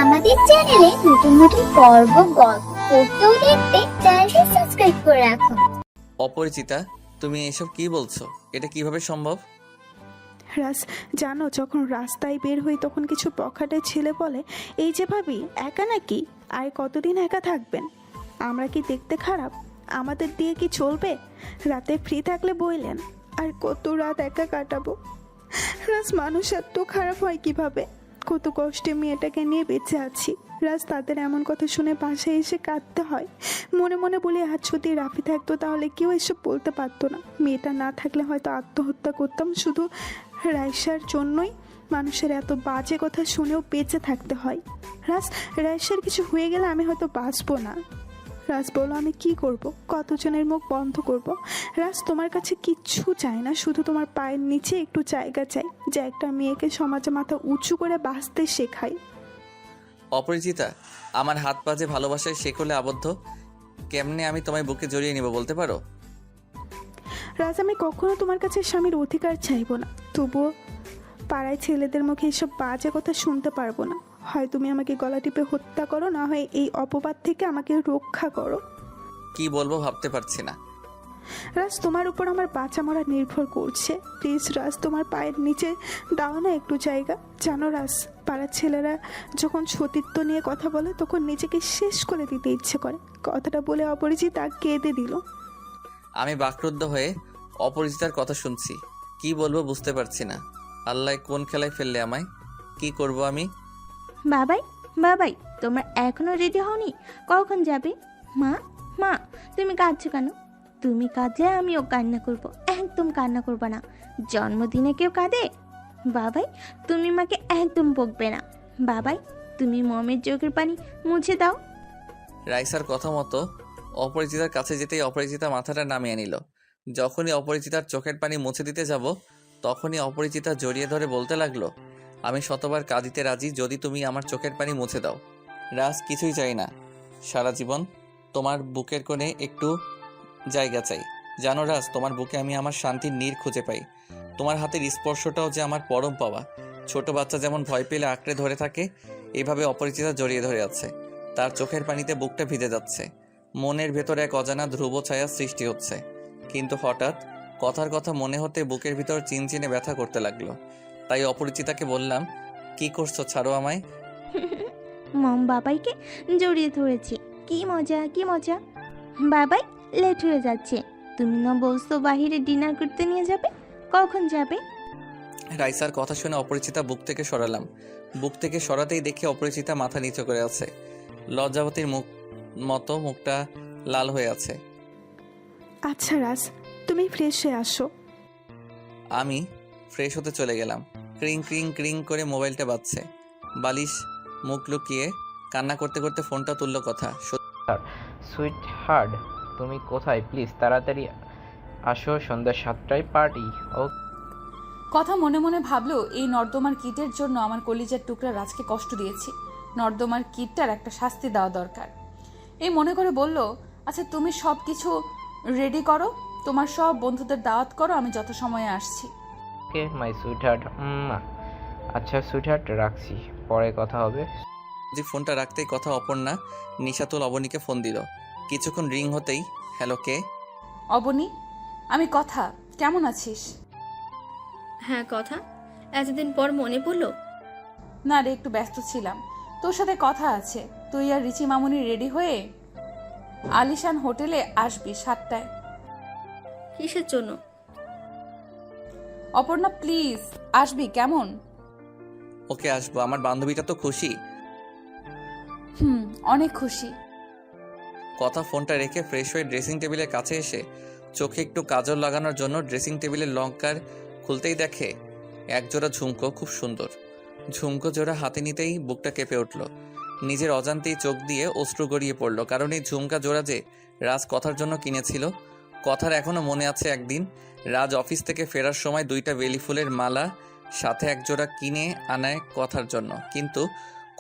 আমাদের চ্যানেলে নতুন নতুন পর্ব, গল্প পড়তে ও দেখতে চ্যানেলটি সাবস্ক্রাইব করে রাখুন। অপরিচিতা, তুমি এসব কি বলছো? এটা কিভাবে সম্ভব? রাজ, জানো যখন রাস্তায় বের হই তখন কিছু বখাটে ছেলে বলে, এই যে ভাবি একা নাকি, আর কতদিন একা থাকবেন? আমরা কি দেখতে খারাপ? আমাদের দিয়ে কি চলবে? রাতে ফ্রি থাকলে বইলেন, আর কত রাত একা কাটাবো? রাজ, মানুষ এত খারাপ হয় কিভাবে? কত কষ্টে মেয়েটাকে নিয়ে বেঁচে আছি। রাজ, তাদের এমন কথা শুনে বাসায় এসে কাঁদতে হয়। মনে মনে বলি, আজ যদি রাফি থাকতো তাহলে কেউ এসব বলতে পারতো না। মেয়েটা না থাকলে হয়তো আত্মহত্যা করতাম। শুধু রাইসার জন্যই মানুষের এত বাজে কথা শুনেও বেঁচে থাকতে হয়। রাজ, রাইসার কিছু হয়ে গেলে আমি হয়তো বাঁচবো না। রাজ, বলো আমি কি করব? কতজনের মুখ বন্ধ করব? রাজ, তোমার কাছে কিচ্ছু চাই না, শুধু তোমার পায়ের নিচে একটু জায়গা চাই, যে একটা মেয়েকে সমাজে মাথা উঁচু করে বাঁচতে শেখাই। অপরিচিতা, আমার হাত পা যে ভালোবাসায় শেকলে আবদ্ধ, কেমনে আমি তোমায় বুকে জড়িয়ে নিব বলতে পারো? রাজ, আমি কখনো তোমার কাছে স্বামীর অধিকার চাইবো না, তবুও পাড়ায় ছেলেদের মুখে এসব বাজে কথা শুনতে পারবো না। হয় তুমি আমাকে গলা টিপে হত্যা করো, না হয় এই অপবাদ থেকে আমাকে রক্ষা করো। কি বলবো ভাবতে পারছি না। রাজ, তোমার উপর আমার বাঁচা মরা নির্ভর করছে। প্লিজ রাজ, তোমার পায়ের নিচে দাও না একটু জায়গা। জানো রাজ, পাড়ার ছেলেরা যখন সতীত্ব নিয়ে কথা বলে তখন নিজেকে শেষ করে দিতে ইচ্ছে করে। কথাটা বলে অপরিচিতা কেঁদে দিল। আমি বাকরুদ্ধ হয়ে অপরিচিতার কথা শুনছি। কি বলবো বুঝতে পারছি না। আল্লাহ কোন খেলায় ফেললে আমায়? কি করব আমি? বাবাই, বাবাই, তোমরা এখনো রেডি হওনি? কখন যাবে? মা, মা, তুমি কাঁদছো কেন? তুমি কাঁদলে আমিও কান্না করব। একদম কান্না করবে না। জন্মদিনে কেউ কাঁদে? বাবাই, তুমি মাকে একদম বকবে না। বাবাই, তুমি মমের চোখের পানি মুছে দাও। রাইসার কথা মতো অপরিচিতার কাছে যেতেই অপরিচিতা মাথাটা নামিয়ে নিল। যখনই অপরিচিতার চোখের পানি মুছে দিতে যাব, তখনই অপরিচিতা জড়িয়ে ধরে বলতে লাগলো, আমি শতবার কাঁদিতে রাজি যদি তুমি আমার চোখের পানি মুছে দাও। রাজ, কিছুই চাই না, সারা জীবন তোমার বুকের কোণে একটু জায়গা চাই। জানো রাজ, তোমার বুকে আমি আমার শান্তির নীড় খুঁজে পাই। তোমার হাতের স্পর্শটাও যে আমার পরম পাওয়া। ছোট বাচ্চা যেমন ভয় পেলে আঁকড়ে ধরে থাকে, এভাবে অপরিচিতা জড়িয়ে ধরে আছে। তার চোখের পানিতে বুকটা ভিজে যাচ্ছে। মনের ভেতরে এক অজানা ধ্রুব ছায়া সৃষ্টি হচ্ছে। কিন্তু হঠাৎ কথার কথা মনে হতে বুকের ভিতর চিনচিনে ব্যথা করতে লাগলো। তাই অপরিচিতাকে বললাম, কি করছো, ছাড়ো আমায়। মম বাবাইকে জড়িয়ে ধরেছে। কি মজা, কি মজা। বাবাই, লেট হয়ে যাচ্ছে। তুমি না বলছো বাহিরে ডিনার করতে নিয়ে যাবে? কখন যাবে? রাইসার কথা শুনে অপরিচিতা বুক থেকে সরালাম। বুক থেকে সরাতেই দেখে অপরিচিতা মাথা নিচু করে আছে। লজ্জাবতীর মতো মুখটা লাল হয়ে আছে। আচ্ছা রাজ, তুমি ফ্রেশ হয়ে আসো। আমি ফ্রেশ হতে চলে গেলাম। ক্রিং ক্রিং ক্রিং করে মোবাইলটা বাজছে। বালিশ মুখ লুকিয়ে কান্না করতে করতে ফোনটা তুললো। কথা, সুইট হার্ট, তুমি কোথায়? প্লিজ তাড়াতাড়ি আসো, সন্ধ্যা 7টায় পার্টি। ও কথা মনে মনে ভাবলো, এই নর্দমার কিটের জন্য আমার কলিজার টুকরা রাজকে কষ্ট দিয়েছি। নর্দমার কিটটার একটা শাস্তি দেওয়া দরকার। এই মনে করে বলল, আচ্ছা তুমি সব কিছু রেডি করো, তোমার সব বন্ধুদের দাওয়াত করো, আমি যত সময়ে আসছি। ওকে মাই সুইট হার্ট। আচ্ছা সুইট হার্ট, রাখছি, পরে কথা হবে। যে ফোনটা রাখতেই কথা অপর্ণা নিশাতুল অবনীকে ফোন দিল। কিছুক্ষণ রিং হতেই, হ্যালো, কে? অবনী, আমি কথা, কেমন আছিস? হ্যাঁ কথা, এতদিন পর মনে পড়লো? না রে, একটু ব্যস্ত ছিলাম। তোর সাথে কথা আছে। তুই আর রিচি মামুনি রেডি হয়ে আলিশান হোটেলে আসবি 7টায়। কিসের জন্য? অপর্ণা প্লিজ আসবি, কেমন? ওকে, আসবো। আমার বান্ধবীটা তো খুশি। অনেক খুশি। কথা ফোনটা রেখে ফ্রেশ হয়ে ড্রেসিং টেবিলের কাছে এসে চোখে একটু কাজল লাগানোর জন্য ড্রেসিং টেবিলের লঙ্কার খুলতেই দেখে একজোড়া ঝুমকো, খুব সুন্দর। ঝুমকো জোড়া হাতে নিতেই বুকটা কেঁপে উঠল। নিজের অজান্তেই চোখ দিয়ে অশ্রু গড়িয়ে পড়ল, কারণ এই ঝুমকা জোড়া যে রাজ কথার জন্য কিনেছিল। কথার এখনো মনে আছে, একদিন রাজ অফিস থেকে ফেরার সময় 2টা বেলি ফুলের মালা সাথে একজোড়া কিনে আনায় কথার জন্য, কিন্তু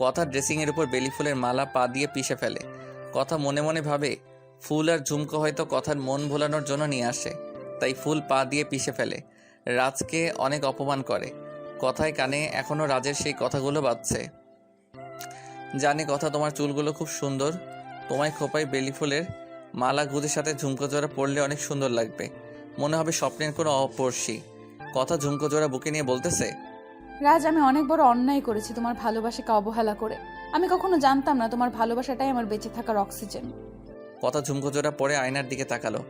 কথা ড্রেসিংয়ের উপর বেলি ফুলের মালা পা দিয়ে পিষে ফেলে। কথা মনে মনে ভাবে, ফুল আর ঝুমকো হয়তো কথার মন ভোলানোর জন্য নিয়ে আসে, তাই ফুল পা দিয়ে পিষে ফেলে। রাজকে অনেক অপমান করে। কথায় কানে এখনও রাজের সেই কথাগুলো বাজছে। জানি কথা, তোমার চুলগুলো খুব সুন্দর, তোমায় খোপায় বেলি ফুলের মালা গুঁজের সাথে ঝুমকো জোড়া পরলে অনেক সুন্দর লাগবে, মনে হবে স্বপ্নের কোনো অপর্ষী। কথা ঝুমকো জোড়া বুকে নিয়ে বলতেছে, রাজ, আমি অনেক বড় অন্যায় করেছি তোমার ভালোবাসাকে অবহেলা করে। আমি কখনো জানতাম না তোমার ভালোবাসাটাই আমার বেঁচে থাকার অক্সিজেন। কথা ঝুমকো জোড়া পরে আয়নার দিকে তাকালো।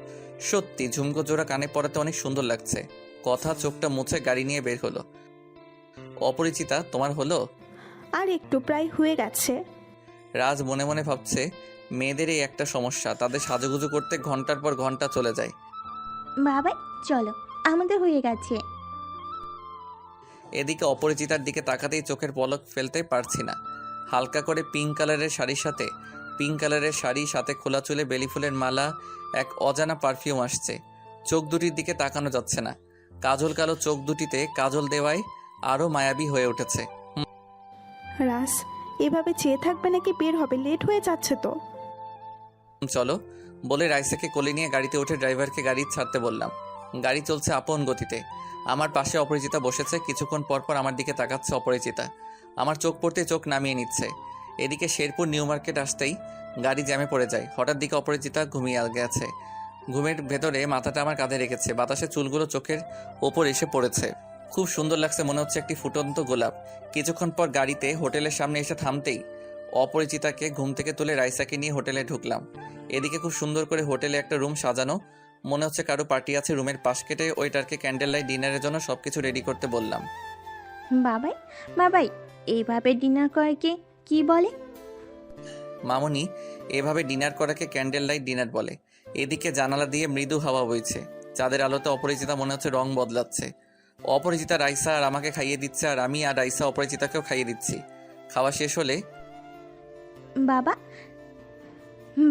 সত্যি ঝুমকো জোড়া কানে পরাতে অনেক সুন্দর লাগছে। কথা চোখটা মুছে গাড়ি নিয়ে বের হলো। অপরিচিতা, তোমার হলো? আর একটু, প্রায় হয়ে গেছে। রাজ মনে মনে ভাবছে, মেয়েদের এই একটা সমস্যা, তাদের সাজুগুজু করতে ঘন্টার পর ঘন্টা চলে যায়। বাবাই চলো, আমাদের হয়ে গেছে। এদিকে অপরিচিতার দিকে তাকাতেই চোখের পলক ফেলতে পারছি না। হালকা করে পিঙ্ক কালারের শাড়ির সাথে খোলা চুলে বেলি ফুলের মালা, এক অজানা পারফিউম আসছে। চোখ দুটির দিকে তাকানো যাচ্ছে না। কাজল কালো চোখ দুটিতে কাজল দেওয়ায় আরও মায়াবী হয়ে উঠেছে। রাজ, এভাবে চেয়ে থাকবে নাকি বের হবে? লেট হয়ে যাচ্ছে তো। চলো বলে রাইসাকে কোলে নিয়ে গাড়িতে উঠে ড্রাইভারকে গাড়ি ছাড়তে বললাম। গাড়ি চলছে আপন গতিতে। আমার পাশে অপরিচিতা বসেছে। কিছুক্ষণ পর পর আমার দিকে তাকাচ্ছে অপরিচিতা। আমার চোখ পড়তে চোখ নামিয়ে নিচ্ছে। এদিকে শেরপুর নিউ মার্কেট আসতেই গাড়ি জ্যামে পড়ে যায়। হঠাৎ দিকে অপরিচিতা ঘুমিয়ে গেছে। ঘুমের ভেতরে মাথাটা আমার কাঁধে রেখেছে। বাতাসে চুলগুলো চোখের ওপর এসে পড়েছে। খুব সুন্দর লাগছে, মনে হচ্ছে একটি ফুটন্ত গোলাপ। কিছুক্ষণ পর গাড়িতে হোটেলের সামনে এসে থামতেই অপরিচিতাকে ঘুম থেকে তুলে রাইসাকে নিয়ে হোটেলে ঢুকলাম। এদিকে খুব সুন্দর করে হোটেলে একটা রুম সাজানো, মনে হচ্ছে কারো পার্টি আছে। রুমের পাশ কেটে ওইটারকে ক্যান্ডেল লাইট ডিনারের জন্য সবকিছু রেডি করতে বললাম। বাবাই বাবাই, এইভাবে ডিনার করাকে কি বলে? মামুনি, এভাবে ডিনার করাকে ক্যান্ডেল লাইট ডিনার বলে। এদিকে জানালা দিয়ে মৃদু হাওয়া বইছে। চাঁদের আলোতে অপরিচিতা মনে হচ্ছে রং বদলাচ্ছে। অপরিচিতা রাইসা আর আমাকে খাইয়ে দিচ্ছে, আর আমি আর রাইসা অপরিচিতাকেও খাইয়ে দিচ্ছি। খাওয়া শেষ হলে বাবা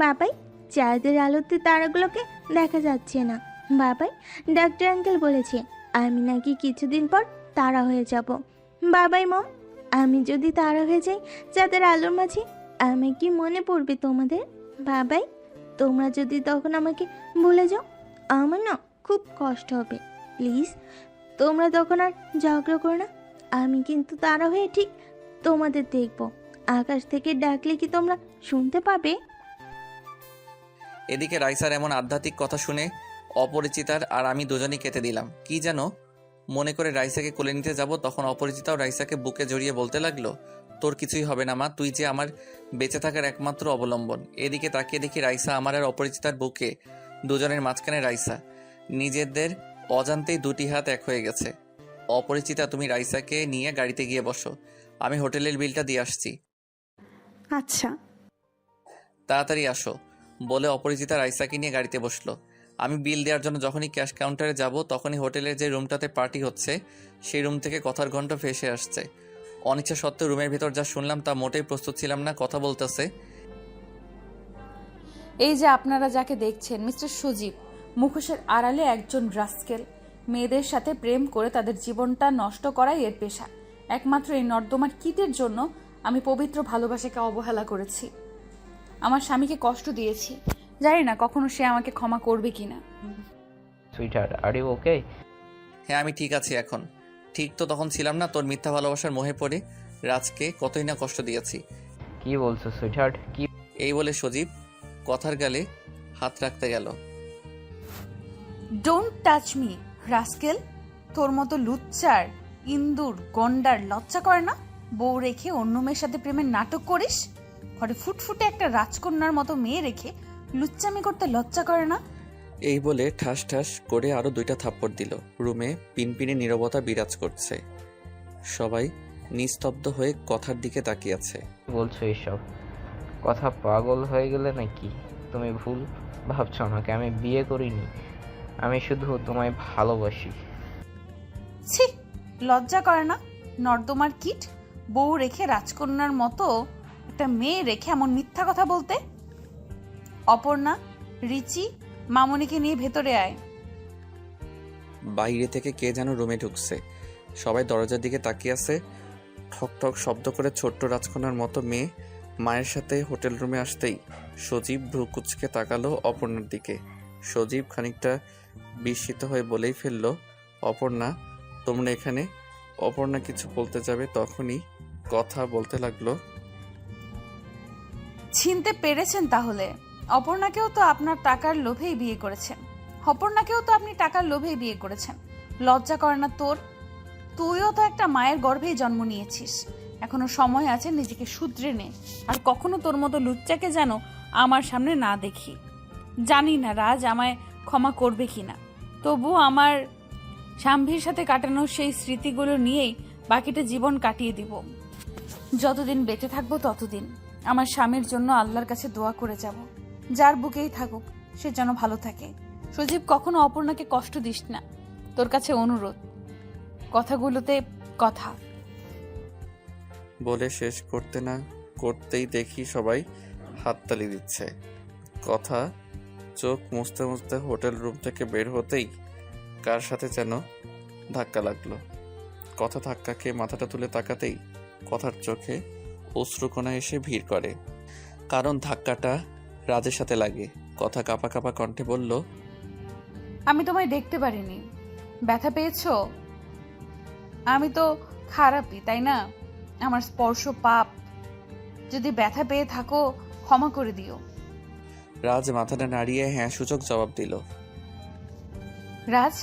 বাবাই, চাঁদের আলোতে তারাগুলোকে দেখা যাচ্ছে না। বাবাই, ডাক্তার আঙ্কেল বলেছে আমি নাকি কিছুদিন পর তারা হয়ে যাব। বাবাই মম, আমি যদি তারা হয়ে যাই চাঁদের আলোর মাঝে, আমি কি মনে পড়বে তোমাদের? বাবাই, তোমরা যদি তখন আমাকে ভুলে যাও, আমার না খুব কষ্ট হবে। প্লিজ, তোমরা তখন আর ঝগড়া করো না। আমি কিন্তু তারা হয়ে ঠিক তোমাদের দেখব। আকাশ থেকে ডাকলে কি তোমরা শুনতে পাবে? এদিকে রাইসার এমন আধ্যাত্মিক কথা শুনে অপরিচিতার আর আমি দুজনই কেটে দিলাম। কি যেন মনে করে রাইসাকে কোলে নিতে যাব, তখন অপরিচিতাও রাইসাকে বুকে জড়িয়ে বলতে লাগলো, তোর কিছুই হবে না মা, তুই যে আমার বেঁচে থাকার একমাত্র অবলম্বন। এদিকে তাকিয়ে দেখি রাইসা আমার আর অপরিচিতার বুকে, দুজনের মাঝখানে রাইসা। নিজেদের অজান্তেই দুটি হাত এক হয়ে গেছে। অপরিচিতা, তুমি রাইসাকে নিয়ে গাড়িতে গিয়ে বসো, আমি হোটেলের বিলটা দিয়ে আসছি। আচ্ছা। তাড়াতাড়ি আসো বলে অপরিচিতা রাইসাকে নিয়ে গাড়িতে বসলো। আমি বিল দেওয়ার জন্য যখনই ক্যাশ কাউন্টারে যাব, তখনই হোটেলের যে রুমটাতে পার্টি হচ্ছে সেই রুম থেকে কথার ঘন্টা ভেসে আসছে। অনিচ্ছা সত্ত্বেও রুমের ভেতর যা শুনলাম তা মোটেই প্রস্তুত ছিলাম না। কথা বলতেছে, এই যে আপনারা যাকে দেখছেন, মিস্টার সুজীব, মুখোশের আড়ালে একজন রাস্কেল। মেয়েদের সাথে প্রেম করে তাদের জীবনটা নষ্ট করাই এর পেশা। একমাত্র এই নর্দমার কীটের জন্য আমি পবিত্র ভালোবাসাকে অবহেলা করেছি, আমার স্বামীকে কষ্ট দিয়েছি। জানি না কখনো সে আমাকে ক্ষমা করবে কিনা। Sweetheart, are you okay? হ্যাঁ আমি ঠিক আছি এখন। ঠিক তো তখন ছিলাম না, তোর মিথ্যা ভালোবাসার মোহে পড়ে রাজকে কতই না কষ্ট দিয়েছি। কি বলছো সুইটহার্ট? কি? এই বলে সজীব কথার গালে হাত রাখতে গেল। Don't touch me rascal. তোর মতো লুচ্চার, ইন্দুর, গন্ডার লজ্জা করে না? বউ রেখে অন্য মেয়ের সাথে প্রেমের নাটক করিস? ঘরে ফুটফুটে একটা রাজকন্যার মতো মেয়ে রেখে লুচ্চামি করতে লজ্জা করে না? এই বলে ঠাস ঠাস করে আরো 2টা থাপ্পড় দিল। রুমে পিনপিনে নীরবতা বিরাজ করছে। সবাই নিস্তব্ধ হয়ে কথার দিকে তাকিয়ে আছে। কি বলছো এইসব কথা? পাগল হয়ে গেলে নাকি? তুমি ভুল ভাবছো আমাকে। আমি বিয়ে করিনি, আমি শুধু তোমায় ভালোবাসি। ছি, লজ্জা করে না? নর্দমার কীট, বউ রেখে রাজকন্যার মতো একটা মেয়ে রেখে এমন মিথ্যা কথা বলতে। অপর্ণা, রিচি, মামনিকে নিয়ে ভেতরে আয়। বাইরে থেকে কে যেন রুমে ঢুকছে। সবাই দরজার দিকে তাকিয়ে আছে। ঠক ঠক শব্দ করে ছোট্ট রাজকন্যার মতো মেয়ে মায়ের সাথে হোটেল রুমে আসতেই সজীব ভ্রু কুচকে তাকালো অপর্ণার দিকে। সজীব খানিকটা বিস্মিত হয়ে বলেই ফেলল, অপর্ণা, তোমরা এখানে। অপর্ণা কিছু বলতে যাবে তখনই কথা বলতে লাগলো। চিনতে পেরেছেন তাহলে? অপর্ণাকেও তো আপনার টাকার লোভেই বিয়ে করেছেন। অপর্ণাকেও তো আপনি টাকার লোভেই বিয়ে করেছেন। লজ্জা করে না তোর? তুইও তো একটা মায়ের গর্ভেই জন্ম নিয়েছিস। এখনো সময় আছে, নিজেকে শুধরে নে। আর কখনো তোর মতো লুচ্চাকে যেন আমার সামনে না দেখি। জানি না রাজ আমায় ক্ষমা করবে কিনা, তবু আমার শাম্ভীর সাথে কাটানো সেই স্মৃতিগুলো নিয়েই বাকিটা জীবন কাটিয়ে দিব। যতদিন বেঁচে থাকবো ততদিন আমার স্বামীর জন্য আল্লাহর কাছে দোয়া করে যাব, যার বুকেই থাকুক সে যেন ভালো থাকে। সজীব, কখনো অপর্ণাকে কষ্ট দিস না, তোর কাছে অনুরোধ। কথাগুলোতে কথা। বলে শেষ করতে না করতেই দেখি সবাই হাততালি দিচ্ছে। কথা চোখ মুছতে মুছতে হোটেল রুম থেকে বের হতেই কার সাথে যেন ধাক্কা লাগলো। কথা ধাক্কা খেয়ে মাথাটা তুলে তাকাতেই কথার চোখে অশ্রুকণা এসে ভিড় করে, কারণ ধাক্কাটা রাজের সাথে লাগে। কথা কাঁপা কাঁপা কণ্ঠে বলল, আমি তোমায় দেখতে পারিনি। ব্যথা পেয়েছো? আমি তো খারাপই, তাই না? আমার স্পর্শ পাপ। যদি ব্যথা পেয়ে থাকো ক্ষমা করে দিও। রাজ মাথাটা নাড়িয়ে হ্যাঁ সূচক জবাব দিল। রাজ,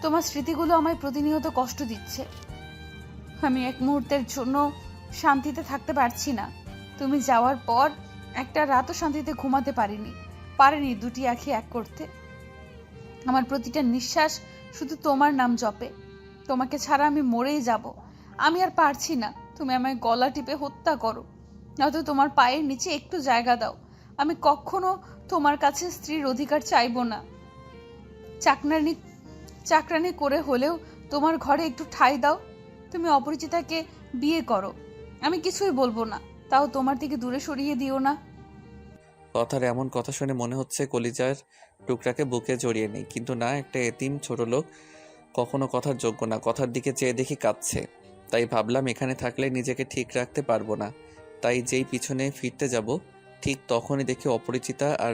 তোমার স্মৃতিগুলো আমায় প্রতিনিয়ত কষ্ট দিচ্ছে। আমি এক মুহূর্তের জন্য শান্তিতে থাকতে পারছি না। তুমি যাওয়ার পর একটা রাতও শান্তিতে ঘুমাতে পারিনি দুটি আঁখি এক করতে। আমার প্রতিটা নিঃশ্বাস শুধু তোমার নাম জপে। তোমাকে ছাড়া আমি মরেই যাব। আমি আর পারছি না। তুমি আমায় গলা টিপে হত্যা করো, নয়তো তোমার পায়ের নিচে একটু জায়গা দাও। আমি কখনো তোমার কাছে স্ত্রীর অধিকার চাইবো না। চাকরানি করে হলেও তোমার ঘরে একটু ঠাঁই দাও। তুমি অপরিচিতাকে বিয়ে করো, আমি কিছুই বলবো না, তাও তোমার থেকে দূরে সরিয়ে দিও না। কথার এমন কথা শুনে মনে হচ্ছে কলিজার টুকরাকে বুকে জড়িয়ে নেই, কিন্তু না, একটা এতিম ছোট লোক কখনো কথার যোগ্য না। কথার দিকে চেয়ে দেখি কাঁদছে, তাই ভাবলাম এখানে থাকলে নিজেকে ঠিক রাখতে পারবো না। তাই যেই পিছনে ফিরতে যাব ঠিক তখনই দেখি অপরিচিতা আর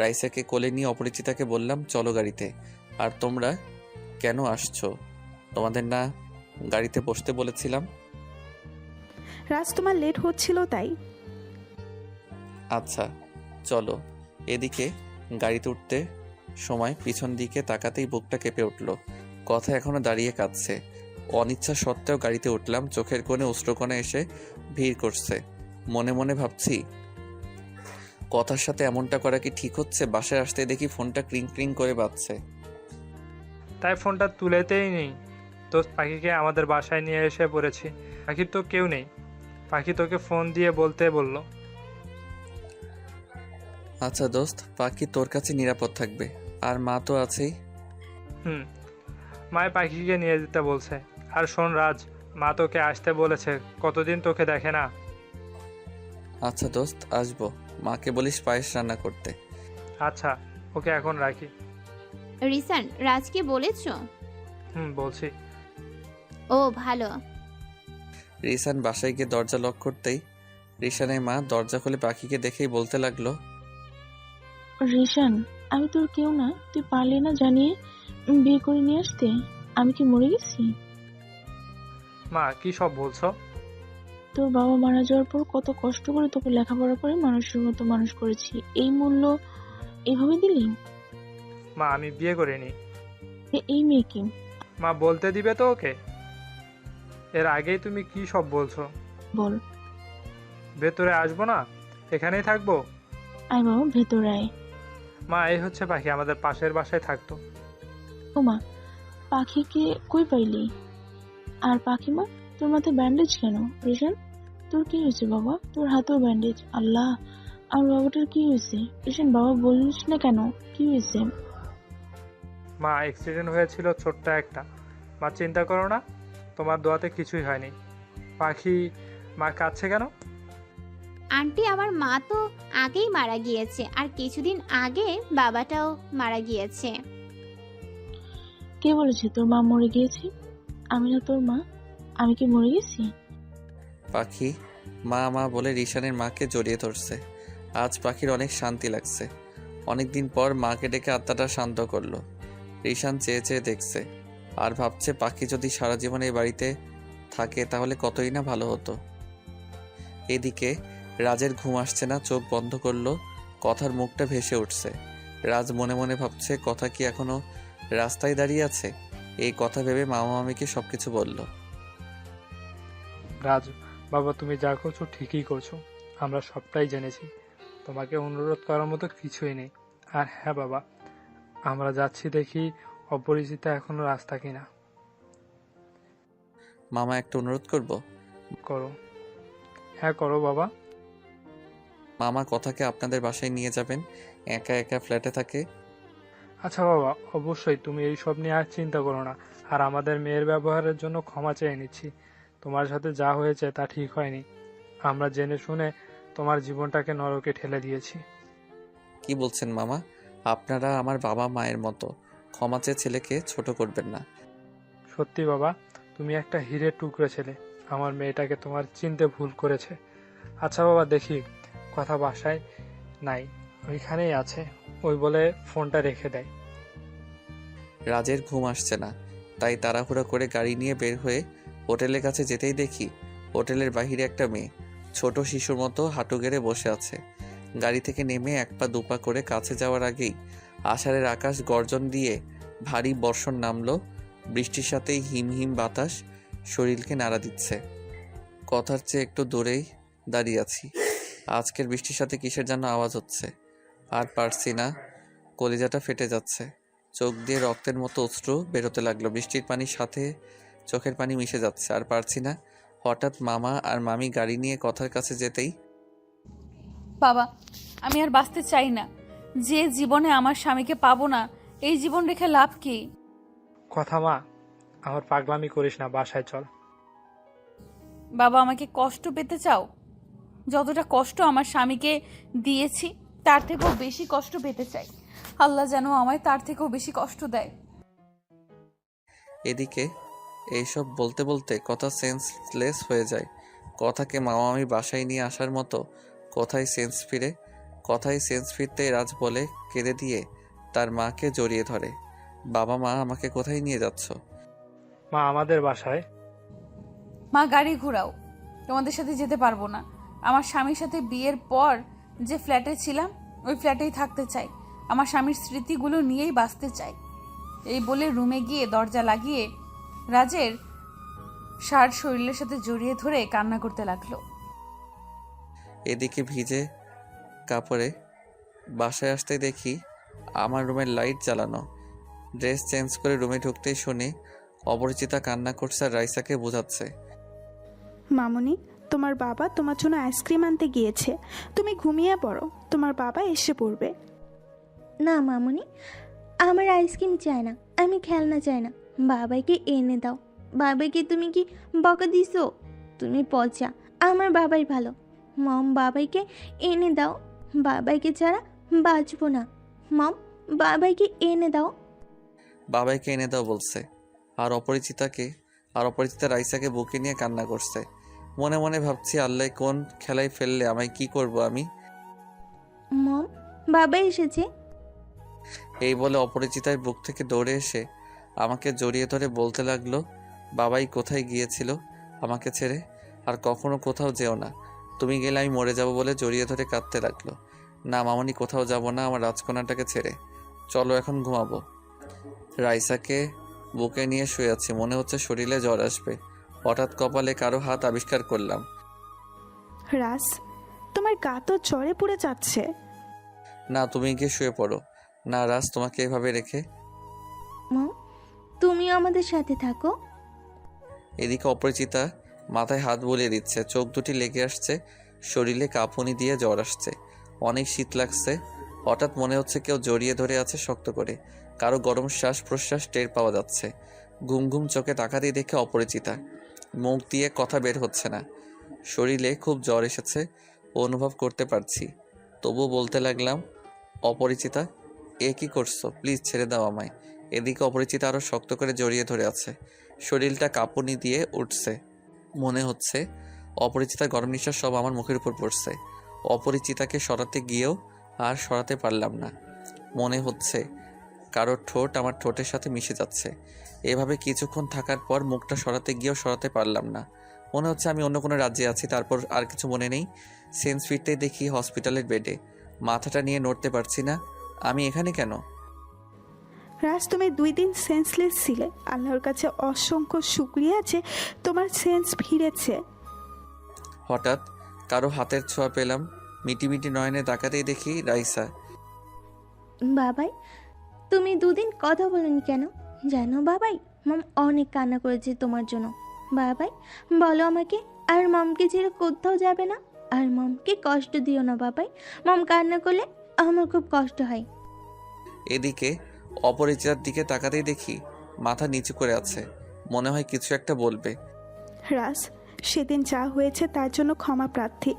রাইসাকে কোলে নিয়ে অপরিচিতাকে বললাম, চলো গাড়িতে। আর তোমরা কেন আসছো? তোমাদের না গাড়িতে বসতে বলেছিলাম? রাজ, তোমার লেট হচ্ছিল তাই। আচ্ছা চলো। এদিকে গাড়িতে উঠতে সময় পিছন দিকে তাকাতেই বুকটা কেঁপে উঠল। কথা এখনো দাঁড়িয়ে কাঁদছে। অনিচ্ছা সত্ত্বেও গাড়িতে উঠলাম। চোখের কোণে অশ্রুকণা এসে ভিড় করছে। মনে মনে ভাবছি, কথার সাথে এমনটা করা কি ঠিক হচ্ছে? বাসায় আসতে দেখি ফোনটা ক্রিং ক্রিং করে বাজছে। তাই ফোনটা তুলেতেই নেই। দোস্ত, পাখিকে আমাদের বাসায় নিয়ে এসে পড়েছি। পাখির তো কেউ নেই। পাখি তোকে ফোন দিয়ে বলতে বলল। আচ্ছা দোস্ত, পাখি তোর কাছে নিরাপদ থাকবে, আর মা তো আছেই। মায় পাখিকে নিয়ে যেতে বলছে। আর শোন রাজ, মা তোকে আসতে বলেছে, কতদিন তোকে দেখে না। আচ্ছা দোস্ত, আসবো। মাকে বলিস পায়েস রান্না করতে। আচ্ছা, ওকে এখন রাখি। রিসান, রাজকে বলেছো? বলছি। ও ভালো। রিসান বাসায় গিয়ে দরজা লক করতেই রিসানের মা দরজা খুলে পাখিকে দেখেই বলতে লাগলো, রিশান, আমি তোর কেউ না, তুই পারলি না জানিয়ে বিয়ে করে নিয়ে আসতে? আমি কি মরে গেছি? মা কি সব বলছো? তোর বাবা মারা যাওয়ার পর কত কষ্ট করে তোকে লেখাপড়া করে মানুষের মতো মানুষ করেছি, এই মূল্য এভাবে দিলি? মা আমি বিয়ে করিনি। এই মেয়ে কি? মা বলতে দিবে তো ওকে? এর আগেই তুমি কি সব বলছো? বল। ভেতরে আসবো না, এখানেই থাকবো? আয় বাবা, ভেতরে আয়। মা এই হচ্ছে পাখি, আমাদের পাশের বাসায় থাকতো। ও মা, পাখিকে কই পাইলি? আর পাখি মা, তোর মাথায় ব্যান্ডেজ কেন? রিশান, তোর কি হয়েছে বাবা? তোর হাতেও ব্যান্ডেজ। আল্লাহ, আর বাবাটার কি হয়েছে? রিশান, বাবা বলিস না কেন, কি হয়েছে? মা অ্যাক্সিডেন্ট হয়েছিল ছোট্ট একটা। মা চিন্তা করো না, তোমার দোয়াতে কিছুই হয়নি। পাখি, মা কাঁদছে কেন? আন্টি, আমার মা তো আগেই মারা গিয়েছে, আর কিছুদিন আগে বাবাটাও মারা গিয়েছে। কে বলেছে তোর মা মরে গিয়েছে? আমি না তোর মা, আমি কি মরে গেছি? পাখি মা মা বলে রিশানের মাকে জড়িয়ে ধরছে। আজ পাখির অনেক শান্তি লাগছে। অনেকদিন পর মাকে ডেকে আত্মাটা শান্ত করলো। রিশান চেয়ে চেয়ে দেখছে। আর ভাবছে পাখি যদি সারা জীবন এই বাড়িতে থাকে তাহলে কতই না ভালো হতো। এদিকে রাজের ঘুম আসছে না, চোখ বন্ধ করলো, কথার মুখটা ভেসে উঠছে। রাজ মনে মনে ভাবছে কথা কি এখনো রাস্তায় দাঁড়িয়ে আছে। এই কথা ভেবে মামা মামিকে সবকিছু বলল। রাজ, বাবা তুমি যা করছো ঠিকই করছো, আমরা সবটাই জেনেছি। তোমাকে অনুরোধ করার মতো কিছুই নেই। আর হ্যাঁ বাবা, আমরা যাচ্ছি দেখি অপরিচিতা এখনো রাস্তা কিনা। মামা একটা অনুরোধ করব। করো। হ্যাঁ করো বাবা। মামা কথাকে আপনাদের বাসায় নিয়ে যাবেন, একা একা ফ্ল্যাটে থাকে। আচ্ছা বাবা, অবশ্যই, তুমি এই সব নিয়ে আর চিন্তা করো না। আর আমাদের মেয়ের ব্যবহারের জন্য ক্ষমা চেয়ে নিচ্ছি। তোমার সাথে যা হয়েছে তা ঠিক হয়নি। আমরা জেনে শুনে তোমার জীবনটাকে নরকে ঠেলে দিয়েছি। কি বলছেন মামা? আপনারা আমার বাবা মায়ের মতো, ক্ষমা চেয়ে ছেলেকে ছোট করবেন না। সত্যি বাবা, তুমি একটা হীরের টুকরো ছেলে। আমার মেয়েটাকে তোমার চিনতে ভুল করেছে। আচ্ছা বাবা, দেখি কথা বাসায় নাই, ওইখানেই আছে, ওই বলে ফোনটা রেখে দেয়। রাজের ঘুম আসছে না, তাই তাড়াহুড়ো করে গাড়ি নিয়ে বের হয়ে হোটেলের কাছে যেতেই দেখি হোটেলের বাহিরে একটা মেয়ে ছোট শিশুর মতো হাঁটু গেড়ে বসে আছে। গাড়ি থেকে নেমে এক পা দুপা করে কাছে যাওয়ার আগেই আষাঢ়ের আকাশ গর্জন দিয়ে ভারী বর্ষণ নামলো। বৃষ্টির সাথেই হিমহিম বাতাস শরীরকে নাড়া দিচ্ছে। কথার চেয়ে একটু দূরেই দাঁড়িয়ে আছি। আজকের বৃষ্টির সাথে কিসের যেন আওয়াজ হচ্ছে, আর পারছি না, কলিজাটা ফেটে যাচ্ছে। চোখ দিয়ে রক্তের মতো অশ্রু বেরোতে লাগলো। বৃষ্টির পানির সাথে চোখের পানি মিশে যাচ্ছে, আর পারছি না। হঠাৎ মামা আর মামি গাড়ি নিয়ে কথার কাছে যেতেই, বাবা, আমি আর বাঁচতে চাই না। যে জীবনে আমার স্বামীকে পাবো না, এই জীবন রেখে লাভ কি? কথা মা, আমার পাগলামি করিস না, বাসায় চল। বাবা, আমাকে কষ্ট পেতে চাও? যতটা কষ্ট আমার স্বামীকে দিয়েছি তার থেকেও বেশি কষ্ট পেতে চাই। আল্লাহ যেন আমায় তার থেকেও বেশি কষ্ট দেয়। এদিকে এইসব বলতে বলতে কথা সেন্সলেস হয়ে যায়। কথাকে মামা মামি বাসায় নিয়ে আসার মতো কথায় সেন্স ফিরতেই রাজ বলে কেঁদে দিয়ে তার মাকে জড়িয়ে ধরে, বাবা মা আমাকে কোথায় নিয়ে যাচ্ছ? মা, আমাদের বাসায়। মা, গাড়ি ঘোরাও, তোমাদের সাথে যেতে পারবো না। আমার স্বামীর সাথে বিয়ের পর যে ফ্ল্যাটে ছিলাম ওই ফ্ল্যাটেই থাকতে চাই। আমার স্বামীর স্মৃতিগুলো নিয়েই বাঁচতে চাই। এই বলে রুমে গিয়ে দরজা লাগিয়ে রাজের শার্ট শরীরের সাথে জড়িয়ে ধরে কান্না করতে লাগলো। এদিকে ভিজে কাপড়ে বাসায় আসতে দেখি আমার রুমের লাইট জ্বালানো। ড্রেস চেঞ্জ করে রুমে ঢুকতেই শুনি অপরিচিতা কান্না করছে আর রাইসাকে বোঝাচ্ছে। মামুনি, তোমার বাবা তোমার জন্য আইসক্রিম আনতে গিয়েছে, তুমি ঘুমিয়ে পড়ো, তোমার বাবা এসে পড়বে। না মামুনি, আমার আইসক্রিম চাই না, আমি খেলনা চাই না, বাবাইকে এনে দাও। বাবাইকে তুমি কি বকা দিছো? তুমি পচা, আমার বাবাই ভালো। মম, বাবাইকে এনে দাও, বাবাইকে ছাড়া বাঁচবো না। মম, বাবাইকে এনে দাও। বাবাইকে এনে দাও বলছে, আর অপরিচিতা রাইসাকে বুকে নিয়ে কান্না করছে। মনে মনে ভাবছি আল্লাহ কোন খেলায় ফেললে আমায়, কি করব আমি? মম, বাবা এসেছে। এই বলে অপরিচিতার বুক থেকে দৌড়ে এসে আমাকে জড়িয়ে ধরে বলতে লাগলো, বাবাই কোথায় গিয়েছিল আমাকে ছেড়ে, আর কখনো কোথাও যেও না, তুমি গেলে আমি মরে যাব বলে জড়িয়ে ধরে কাঁদতে লাগলো। না মামনি, কোথাও যাব না আমার রাজকন্যাটাকে ছেড়ে, চলো এখন ঘুমাবো। রাইসাকে বুকে নিয়ে শুয়ে আছি, মনে হচ্ছে শরীরে জ্বর আসবে। হঠাৎ কপালে কারো হাত আবিষ্কার করলাম। রাজ, তোমার গা তো জ্বরে পুড়ে যাচ্ছে। না, তুমি গিয়ে শুয়ে পড়ো না রাজ, তোমাকে এভাবে রেখে। মম, তুমি আমাদের সাথে থাকো। এদিকে অপরিচিতা মাথায় হাত বুলিয়ে দিচ্ছে, চোখ দুটি লেগে আসছে, শরীরে কাঁপুনি দিয়ে জ্বর আসছে, অনেক শীত লাগছে। হঠাৎ মনে হচ্ছে কেউ জড়িয়ে ধরে আছে শক্ত করে, কারো গরম শ্বাস প্রশ্বাস টের পাওয়া যাচ্ছে। ঘুম ঘুম চোখে তাকাতেই দেখে অপরিচিতা, মুখ দিয়ে কথা বের হচ্ছে না, শরীরে খুব জ্বর এসেছে অনুভব করতে পারছি। তবুও বলতে লাগলাম, অপরিচিতা এ কি করছো, প্লিজ ছেড়ে দাও আমায়। এদিকে অপরিচিতা আরও শক্ত করে জড়িয়ে ধরে আছে, শরীরটা কাঁপুনি দিয়ে উঠছে। মনে হচ্ছে অপরিচিতার গরম নিঃশ্বাস সব আমার মুখের উপর পড়ছে। অপরিচিতাকে সরাতে গিয়েও আর সরাতে পারলাম না। মনে হচ্ছে কারোর ঠোঁট আমার ঠোঁটের সাথে মিশে যাচ্ছে। এভাবে কিছুক্ষণ থাকার পর মুখটা সরাতে গিয়েও সরাতে পারলাম না। মনে হচ্ছে আমি অন্য কোনো রাজ্যে আছি। তারপর আর কিছু মনে নেই। সেন্স ফিরতেই দেখি হসপিটালের বেডে। মাথাটা নিয়ে নড়তে পারছি না। আমি এখানে কেন? রাজ, তুমি 2 দিন সেন্সলেস ছিলে। আল্লাহর কাছে অসংখ্য শুক্রিয়া যে তোমার সেন্স ফিরেছে। হঠাৎ কারো হাতের ছোঁয়া পেলাম। মিটিমিটি নয়নে তাকাতেই দেখি রাইসা। বাবাই, তুমি 2 দিন কথা বলনি কেন? জানো বাবাই, মম অনেক কান্না করেছে তোমার জন্য। বাবাই, বলো আমাকে, আর মমকে ছেড়ে কোথাও যাবে না। আর মমকে কষ্ট দিও না বাবাই। মম কান্না করলে আমার খুব কষ্ট হয়। এদিকে অপরিচিতার দিকে তাকাতেই দেখি মাথা নিচু করে আছে। মনে হয় কিছু একটা বলবে। রাজ, সেদিন যা হয়েছে তার জন্য ক্ষমা প্রার্থী।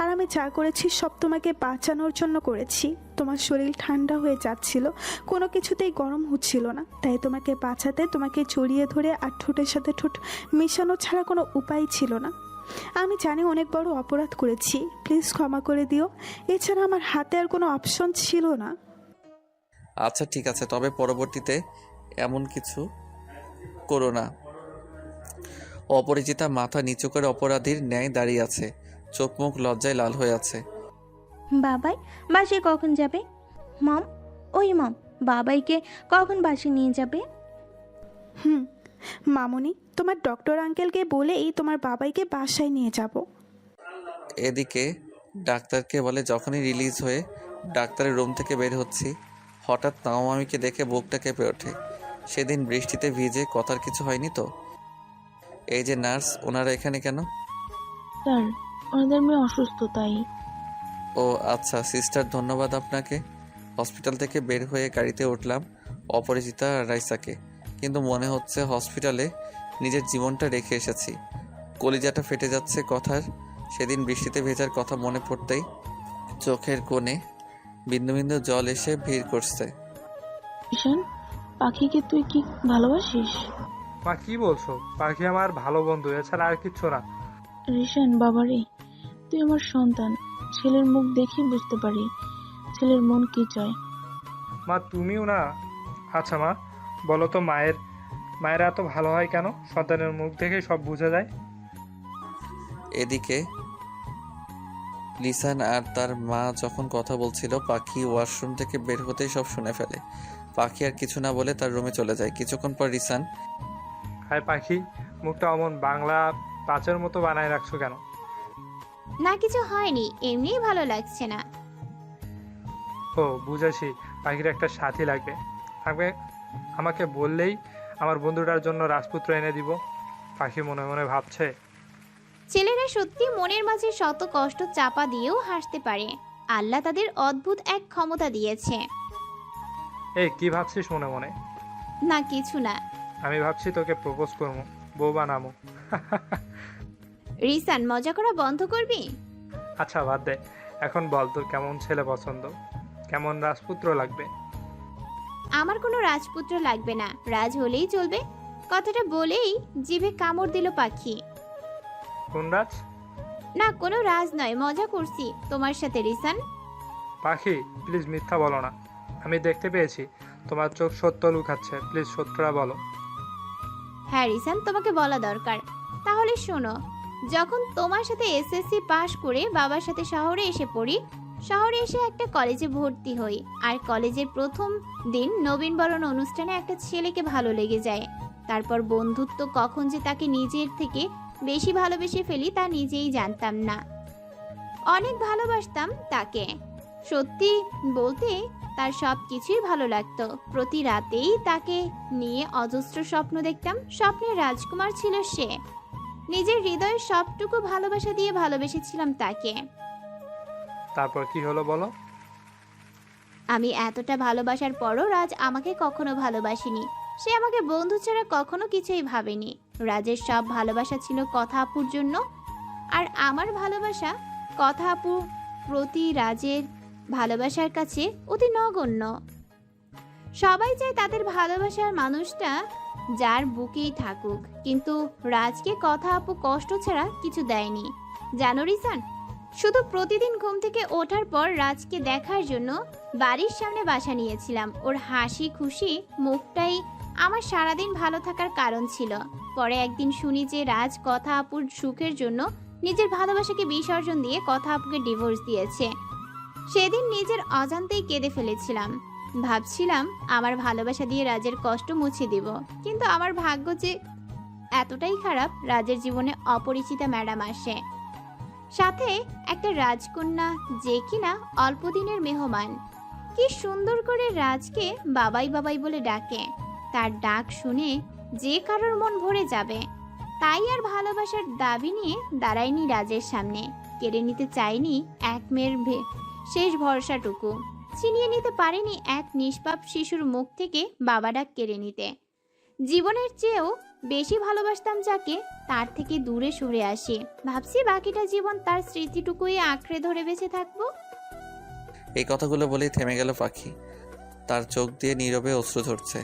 আর আমি যা করেছি সব তোমাকে বাঁচানোর জন্য করেছি। তোমার শরীর ঠান্ডা হয়ে যাচ্ছিল, কোনো কিছুতেই গরম হচ্ছিল না। তাই তোমাকে বাঁচাতে তোমাকে জড়িয়ে ধরে আর ঠোঁটের সাথে ঠোঁট মেশানো ছাড়া কোনো উপায় ছিল না। আমি জানি অনেক বড় অপরাধ করেছি, প্লিজ ক্ষমা করে দিও। এছাড়া আমার হাতে আর কোনো অপশন ছিল না। আচ্ছা ঠিক আছে, তবে পরবর্তীতে এমন কিছু করো না। অপরিচিতা মাথা নিচু করে অপরাধীর ন্যায় দাঁড়িয়ে আছে। চোখ মুখ লজ্জায় লাল হয়ে আছে। বাবাই, বাসে কখন যাবে? মম, ওই মম, বাবাইকে কখন বাসে নিয়ে যাবে? মামুনি, তোমার ডক্টর আঙ্কেলকে বলেই তোমার বাবাইকে বাসায় নিয়ে যাব। এদিকে ডাক্তারকে বলে যখনই রিলিজ হয়ে ডাক্তারের রুম থেকে বের হচ্ছি, হঠাৎ মামিকে দেখে বুকটা কেঁপে ওঠে। সেদিন বৃষ্টিতে ভিজে কথার কিছু হয়নি তো? এই যে নার্স, ওনারা এখানে কেন? স্যার, ওনাদের মেয়ে অসুস্থ তাই। ও আচ্ছা সিস্টার, ধন্যবাদ আপনাকে। হসপিটাল থেকে বের হয়ে গাড়িতে উঠলাম অপরিচিতা আর রাইসাকে। কিন্তু মনে হচ্ছে হসপিটালে নিজের জীবনটা রেখে এসেছি। কলিজাটা ফেটে যাচ্ছে কথার। সেদিন বৃষ্টিতে ভেজার কথা মনে পড়তেই চোখের কোণে বিন্দু বিন্দু জল এসে ভিড় করছে। ঈশান, পাখিকে তুই কি ভালোবাসিস? মা কি বলছো? পাখি আমার ভালো বন্ধু, এছাড়া আর কিচ্ছু না। রিশান বাবারে, তুই আমার সন্তান। ছেলের মুখ দেখেই বুঝতে পারি ছেলের মন কি চায়। মা তুমিও না। আচ্ছা মা, বলো তো মায়েরা এত ভালো হয় কেন? সন্তানের মুখ দেখেই সব বোঝা যায়। এদিকে লিসান আর তার মা যখন কথা বলছিল, পাখি ওয়াশরুম থেকে বের হতেই সব শুনে ফেলে। পাখি আর কিছু না বলে তার রুমে চলে যায়। কিছুক্ষণ পর রিসান, হায় পাখি, মুখটা অমন বাংলা পাঁচের মতো বানায় রাখছো কেন? না কিছু হয়নি, এমনিই ভালো লাগছে না। ও বুঝেছি, পাখির একটা সাথী লাগবে। আমাকে বললেই আমার বন্ধুটার জন্য রাজপুত্র এনে দিব। পাখি মনে মনে ভাবছে, ছেলেরা সত্যি মনের মাঝে শত কষ্ট চাপা দিয়েও হাসতে পারে। আল্লাহ তাদের অদ্ভুত এক ক্ষমতা দিয়েছে। এই কি ভাবছিস মনে মনে? না কিছু না। আমি ভাবছি তোকে প্রপোজ করবো, বউ বানাবো। রিসান, মজা করা বন্ধ করবি? আচ্ছা বাদ দে, এখন বল তোর কেমন ছেলে পছন্দ, কেমন রাজপুত্র লাগবে? আমার কোনো রাজপুত্র লাগবে না, রাজ হলেই চলবে। কথাটা বলেই জিভে কামড় দিল পাখি। কোন রাজ? না কোনো রাজ নয়, মজা করছি তোমার সাথে রিসান। পাখি প্লিজ মিথ্যা বলো না। আমি দেখতে পেয়েছি তোমার চোখ সত্য লুকাচ্ছে, প্লিজ সত্যটা বলো। হ্যাঁ রিসান, তোমাকে বলা দরকার। তাহলে শোনো, যখন তোমার সাথে এসএসসি পাশ করে বাবার সাথে শহরে এসে পড়ি, শহরে এসে একটা কলেজে ভর্তি হই। আর কলেজের প্রথম দিন নবীনবরণ অনুষ্ঠানে একটা ছেলেকে ভালো লেগে যায়। তারপর বন্ধুত্ব কখন যে তাকে নিজের থেকে বেশি ভালোবেসে ফেলি তা নিজেই জানতাম না। অনেক ভালোবাসতাম তাকে। সত্যি বলতে তার সব কিছুই ভালো লাগতো। প্রতি রাতেই তাকে নিয়ে অজস্র স্বপ্ন দেখতাম। স্বপ্নের রাজকুমার ছিল সে। নিজের হৃদয়ের সবটুকু ভালোবাসা দিয়ে ভালোবেসেছিলাম তাকে। তারপর কি হলো বলো? আমি এতটা ভালোবাসার পরও রাজ আমাকে কখনো ভালোবাসেনি। সে আমাকে বন্ধু ছাড়া কখনো কিছুই ভাবেনি। রাজের সব ভালোবাসা ছিল কথা আপুর জন্য, আর আমার ভালোবাসা কথা আপুর প্রতি রাজের ভালোবাসার কাছে অতি নগণ্য। সবাই চায় তাদের ভালোবাসার মানুষটা যার বুকেই থাকুক, কিন্তু রাজকে কথা আপু কষ্ট ছাড়া কিছু দেয়নি। জানো রিসান, শুধু প্রতিদিন ঘুম থেকে ওঠার পর রাজকে দেখার জন্য বাড়ির সামনে বাসা নিয়েছিলাম। ওর হাসি খুশি মুখটাই আমার সারাদিন ভালো থাকার কারণ ছিল। পরে একদিন শুনি যে রাজ কথা আপুর সুখের জন্য নিজের ভালোবাসাকে বিসর্জন দিয়ে কথা আপুকে ডিভোর্স দিয়েছে। সেদিন নিজের অজান্তেই কেঁদে ফেলেছিলাম। ভাবছিলাম আমার ভালোবাসা দিয়ে রাজের কষ্ট মুছে দেব, কিন্তু আমার ভাগ্য যে এতটাই খারাপ, রাজের জীবনে অপরিচিতা ম্যাডাম আসে, সাথে একটা রাজকন্যা যে কিনা অল্প দিনের মেহমান। কি সুন্দর করে রাজকে বাবাই বাবাই বলে ডাকে। তার ডাক শুনে যে কারোর মন ভরে যাবে। তাই আর ভালোবাসার দাবি নিয়ে দাঁড়ায়নি রাজের সামনে। কেড়ে নিতে চাইনি এক মেয়ের শেষ ভরসাটুকু। ছিনিয়ে নিতে পারেনি এক নিষ্পাপ শিশুর মুখ থেকে বাবা ডাক কেড়ে নিতে। জীবনের চেয়েও বেশি ভালোবাসতাম যাকে, তার থেকে দূরে সরে আসি। ভাবছি বাকিটা জীবন তার স্মৃতিটুকুই আঁকড়ে ধরে বেঁচে থাকবো। এই কথাগুলো বলেই থেমে গেল পাখি। তার চোখ দিয়ে নীরবে অশ্রু ঝরছে।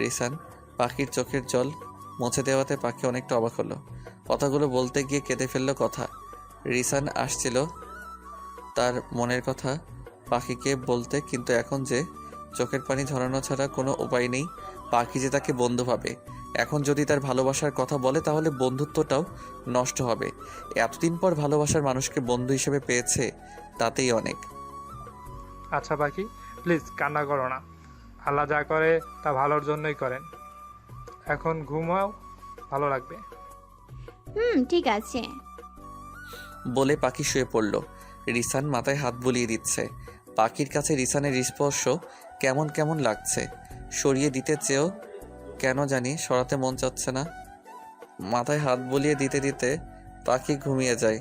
রিসান পাখির চোখের জল মুছে দেওয়াতে পাখি অনেকটা অবাক হলো। কথাগুলো বলতে গিয়ে কেঁদে ফেলল কথা। রিসান আসছিল তার মনের কথা পাখিকে বলতে, কিন্তু এখন যে চোখের পানি ঝরানো ছাড়া কোনো উপায় নেই। পাখি যে তাকে বন্ধু ভাবে, এখন যদি তার ভালোবাসার কথা বলে তাহলে বন্ধুত্বটাও নষ্ট হবে। এতদিন পর ভালোবাসার মানুষকে বন্ধু হিসেবে পেয়েছে, তাতেই অনেক। আচ্ছা পাখি, প্লিজ কান্না করো না। আল্লাহ যা করে তা ভালোর জন্যই করেন। এখন ঘুমাও, ভালো লাগবে। ঠিক আছে। বলে পাখি শুয়ে পড়ল। রিসান মাথায় হাত বুলিয়ে দিচ্ছে। পাখির কাছে রিসানের স্পর্শ কেমন কেমন লাগছে। সরিয়ে দিতে চেয়েও কেন জানি সরাতে মন চাচ্ছে না। মাথায় হাত বুলিয়ে দিতে দিতে পাখি ঘুমিয়ে যায়।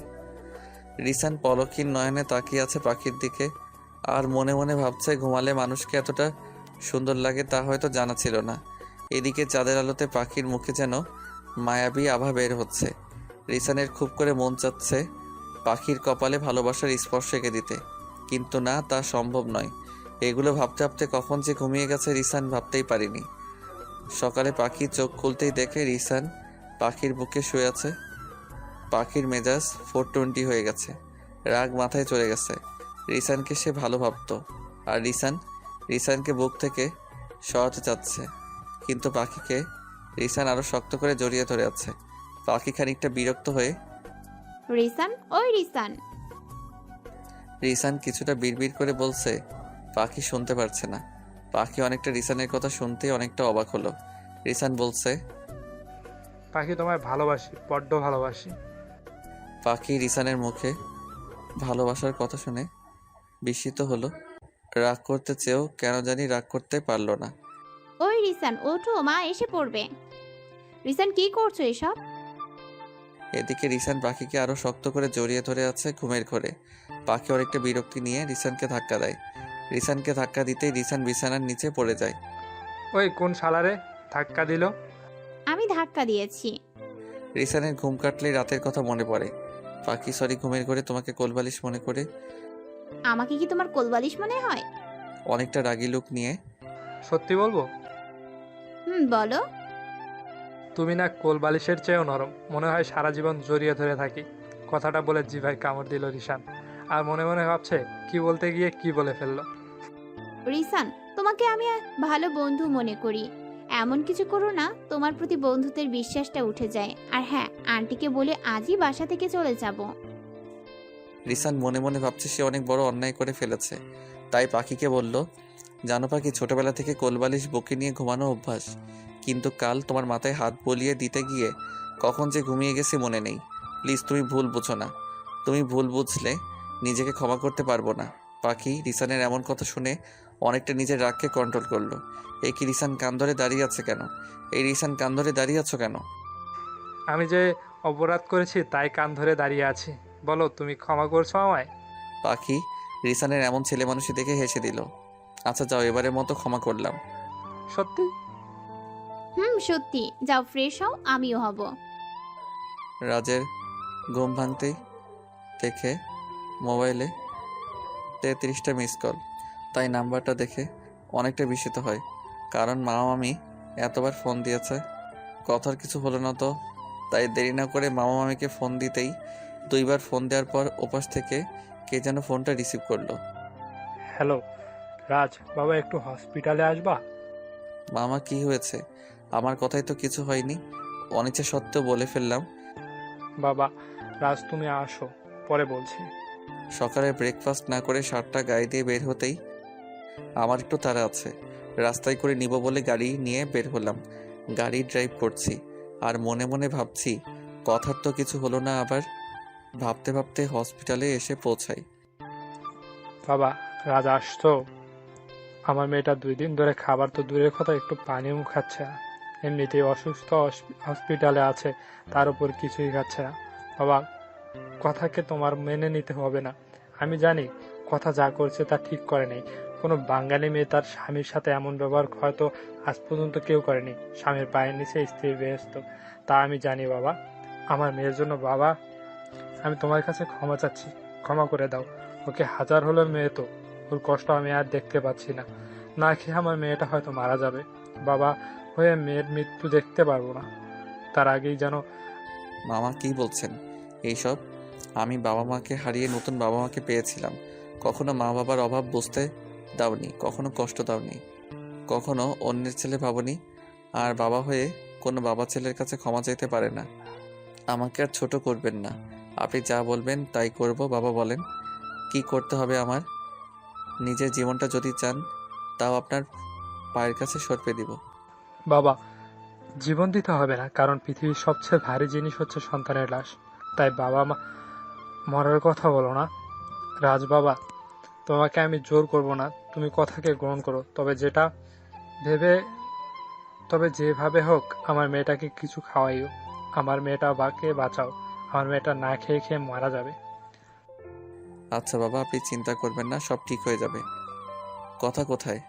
রিসান পলকিন নয়নে তাকিয়ে আছে পাখির দিকে, আর মনে মনে ভাবছে ঘুমালে মানুষকে এতটা সুন্দর লাগে তা হয়তো জানা ছিল না। এদিকে চাঁদের আলোতে পাখির মুখে যেন মায়াবী আভা বের হচ্ছে। রিসানের খুব করে মন চাচ্ছে পাখির কপালে ভালোবাসার স্পর্শ এঁকে দিতে, কিন্তু না, তা সম্ভব নয়। এগুলো ভাবতে ভাবতে কখন যে ঘুমিয়ে গেছে রিসান ভাবতেই পারিনি। সকালে পাখি চোখ খুলতেই দেখে রিসান পাখির বুকে শুয়ে আছে। পাখির মেজাজ 420 হয়ে গেছে, রাগ মাথায় চলে গেছে। রিসানকে সে ভালো ভাবতো, আর রিসানকে বুক থেকে সরাতে চাচ্ছে, কিন্তু পাখিকে রিসান আরো শক্ত করে জড়িয়ে ধরে আছে। পাখি খানিকটা বিরক্ত হয়ে রিসান, ওই রিসান। রিসান কিছুটা বিড়বিড় করে বলছে, পাখি শুনতে পারছে না। পাখি অনেকটা রিসানের কথা শুনতেই অনেকটা অবাক হলো। রিসান বলছে, পাখি তোমায় ভালোবাসি, বড্ড ভালোবাসি। পাখি রিসানের মুখে ভালোবাসার কথা শুনে বিস্মিত হলো। রাগ করতে চেয়েও কেন জানি রাগ করতে পারলো না। ওই রিসান, ওঠো, মা এসে পড়বে। রিসান, কি করছো এসব? এদিকে রিসান পাখিকে আরো শক্ত করে জড়িয়ে ধরে আছে ঘুমের ঘোরে। পাখি অনেকটা বিরক্তি নিয়ে রিসানকে ধাক্কা দেয়। রিসানকে ধাক্কা দিতেই রিসান বিছানার নিচে পড়ে যায়। ওই কোন শালারে ধাক্কা দিল? আমি ধাক্কা দিয়েছি। রিসানের ঘুম কাটলেই রাতের কথা মনে পড়ে। পাখি সরি, ঘুমের ঘোরে তোমাকে কোলবালিশ মনে করে। আমাকে কি তোমার কোলবালিশ মনে হয়? অনেকটা রাগী লুক নিয়ে সত্যি বলবো, বলো। তুমি না কোলবালিশের চেয়েও নরম। মনে হয় সারা জীবন জড়িয়ে ধরে থাকি। কথাটা বলে জিভায় কামড় দিল রিসান, আর মনে মনে ভাবছে কি বলতে গিয়ে কি বলে ফেললো। রিসান, তোমাকে আমি ভালো বন্ধু মনে করি। এমন কিছু করো না তোমার প্রতি বন্ধুত্বের বিশ্বাসটা উঠে যায়। আর হ্যাঁ, আন্টিকে বলে আজই বাসা থেকে চলে যাব। রিসান মনে মনে ভাবছে সে অনেক বড় অন্যায় করে ফেলেছে। তাই পাখিকে বলল, জানো পাখি, ছোটবেলা থেকে কোলবালিশ বুকে নিয়ে ঘুমানো অভ্যাস, কিন্তু কাল তোমার মাথায় হাত বলিয়ে দিতে গিয়ে কখন যে ঘুমিয়ে গেছি মনে নেই। প্লিজ তুমি ভুল বুঝো না। তুমি ভুল বুঝলে নিজেকে ক্ষমা করতে পারবো না। পাখি রিসানের এমন কথা শুনে অনেকটা নিজের রাগকে কন্ট্রোল করলো। এই কি রিসান কান ধরে দাঁড়িয়ে আছে কেন? এই রিসান কান ধরে দাঁড়িয়ে আছো কেন? আমি যে অপরাধ করেছি তাই কান ধরে দাঁড়িয়ে আছি। বলো, তুমি ক্ষমা করছো আমায়? পাখি রিসানের এমন ছেলে মানুষই দেখে হেসে দিল। আচ্ছা যাও, এবারের মতো ক্ষমা করলাম। সত্যি? সত্যি। যাও, ফ্রেশ হও, আমিও হব। রাজের ঘুম ভাঙতেই দেখে মোবাইলে 33টা মিস কল। তাই নাম্বারটা দেখে অনেকটা বিস্মিত হয়, কারণ মামা মামি এতবার ফোন দিয়েছে। কথার কিছু হলো না তো, তাই দেরি না করে মামা মামিকে ফোন দিতেই 2বার ফোন দেওয়ার পর ওপাশ থেকে কে যেন ফোনটা রিসিভ করলো। হ্যালো রাজ, বাবা একটু হসপিটালে আসবা? মামা কি হয়েছে? আমার কথাই তো কিছু হয়নি। অনিচ্ছা সত্ত্বেও বলে ফেললাম। বাবা, রাজ তুমি আসো, পরে বলছি। সকালে ব্রেকফাস্ট না করে শার্টটা গায়ে দিয়ে বের হতেই আমার একটু তাড়া আছে। রাস্তায় করে নিব বলে গাড়ি নিয়ে বের হলাম। গাড়ি ড্রাইভ করছি আর মনে মনে ভাবছি কথার তো কিছু হলো না। আবার ভাবতে ভাবতে হসপিটালে এসে পৌঁছাই। বাবা, রাজ আসতো? আমার মেয়েটা 2 দিন ধরে খাবার তো দূরের কথা, একটু পানিও খাচ্ছে না। এমনিতেই অসুস্থ, হসপিটালে আছে, তার উপর কিছুই খাচ্ছে না। বাবা, কথাকে তোমার মেনে নিতে হবে না। আমি জানি কথা যা করছে তা ঠিক করে নেই। কোনো বাঙালি মেয়ে তার স্বামীর সাথে এমন ব্যবহার হয়তো আজ পর্যন্ত কেউ করেনি। স্বামীর পায়ের নিচে স্ত্রীর বেহেশত, তা আমি জানি বাবা। আমার মেয়ের জন্য বাবা, আমি তোমার কাছে ক্ষমা চাচ্ছি, ক্ষমা করে দাও। ওকে হাজার হলো মেয়ে তো, ওর কষ্ট আমি আর দেখতে পাচ্ছি না। না খেয়ে আমার মেয়েটা হয়তো মারা যাবে। বাবা হয়ে মেয়ের মৃত্যু দেখতে পারবো না, তার আগেই যেন। মামা কি বলছেন এইসব? আমি বাবা মাকে হারিয়ে নতুন বাবা মাকে পেয়েছিলাম। কখনো মা বাবার অভাব বুঝতে দাওনি, কখনো কষ্ট দাওনি, কখনো অন্যের ছেলে ভাবনি। আর বাবা হয়ে কোনো বাবা ছেলের কাছে ক্ষমা চাইতে পারে না। আমাকে আর ছোট করবেন না। আপনি যা বলবেন তাই করব। বাবা বলেন কি করতে হবে আমার? নিজের জীবনটা যদি চান তাও আপনার পায়ের কাছে সঁপে দিব। বাবা, জীবন দিতে হবে না, কারণ পৃথিবীর সবচেয়ে ভারী জিনিস হচ্ছে সন্তানের লাশ। তাই বাবা মা মরার কথা বলো না। রাজ বাবা, তোমাকে আমি জোর করব না, তুমি কথাকে গ্রহণ করো। তবে যেভাবে হোক আমার মেয়েটাকে কিছু খাওয়াইও। আমার মেয়েটা বাকে বাঁচাও, আমার মেয়েটা না খেয়ে খেয়ে মারা যাবে। আচ্ছা বাবা, আপনি চিন্তা করবেন না, সব ঠিক হয়ে যাবে। কথা কোথায়?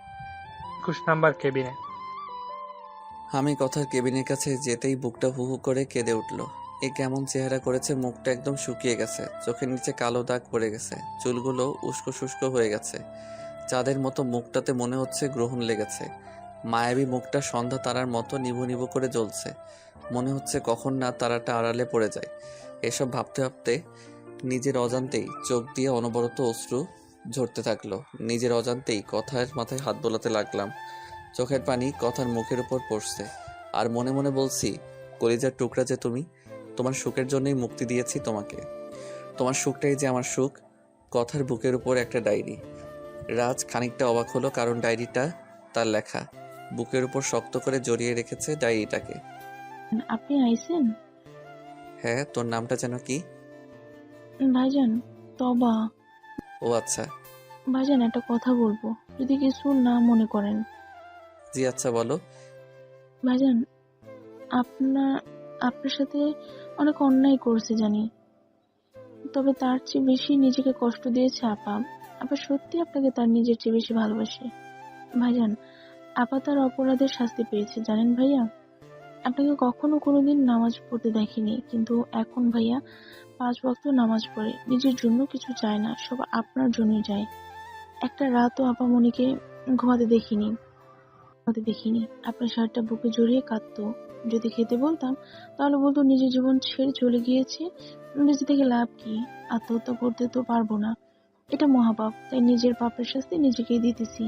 21 নাম্বার কেবিনে। আমি কথার কেবিনের কাছে যেতেই বুকটা হু হু করে কেঁদে উঠল। এ কেমন চেহারা করেছে, মুখটা একদম শুকিয়ে গেছে, চোখের নিচে কালো দাগ পড়ে গেছে, চুলগুলো উস্কো শুষ্কো হয়ে গেছে। চাঁদের মতো মুখটাতে মনে হচ্ছে গ্রহণ লেগেছে। মায়াবী মুখটা সন্ধ্যা তারার মতো নিভু নিভু করে জ্বলছে। মনে হচ্ছে কখন না তারাটা আড়ালে পড়ে যায়। এসব ভাবতে ভাবতে নিজের অজান্তেই চোখ দিয়ে অনবরত অশ্রু ঝরতে থাকলো। নিজের অজান্তেই কথার মাথায় হাত বোলাতে লাগলাম। চোখের পানি কথার মুখের উপর পড়ছে আর মনে মনে বলছি, কলিজার টুকরা যে তুমি, তোমার সুখের জন্যই মুক্তি দিয়েছি তোমাকে। তোমার সুখটাই যে আমার সুখ। কথার বুকের উপর একটা ডায়েরি। রাজ খানিকটা অবাক হলো, কারণ ডায়েরিটা তার লেখা। বুকের উপর শক্ত করে জড়িয়ে রেখেছে ডায়েরিটাকে। আপনি আইছেন? হ্যাঁ, তোর নামটা যেন কি? ভাইজান, তবা। ও আচ্ছা। ভাইজান, একটা কথা বলবো, যদি কিছু না মনে করেন। জি আচ্ছা, বলো। ভাইজান, আপনার সাথে অনেক অন্যায় করছে জানি, তবে তার চেয়ে বেশি নিজেকে কষ্ট দিয়েছে আপা। আপা সত্যি আপনাকে তার নিজের চেয়ে বেশি ভালোবাসে। ভাইজান, আপা তার অপরাধের শাস্তি পেয়েছে জানেন ভাইয়া। আপনাকে কখনো কোনোদিন নামাজ পড়তে দেখিনি, কিন্তু এখন ভাইয়া 5 ওয়াক্ত নামাজ পড়ে, নিজের জন্য কিছু চায় না, সব আপনার জন্যই যায়। একটা রাতও আপা মনিকে ঘুমাতে দেখিনি। আপনার শার্টটা বুকে জড়িয়ে কাঁদতো। যদি খেতে বলতাম তাহলে বলতো নিজের জীবন ছেড়ে চলে গিয়েছে, বেঁচে থেকে লাভ কি, আত্মহত্যা করতে তো পারবো না, এটা মহাপাপ, তাই নিজের পাপের শাস্তি নিজেকেই দিতেছি।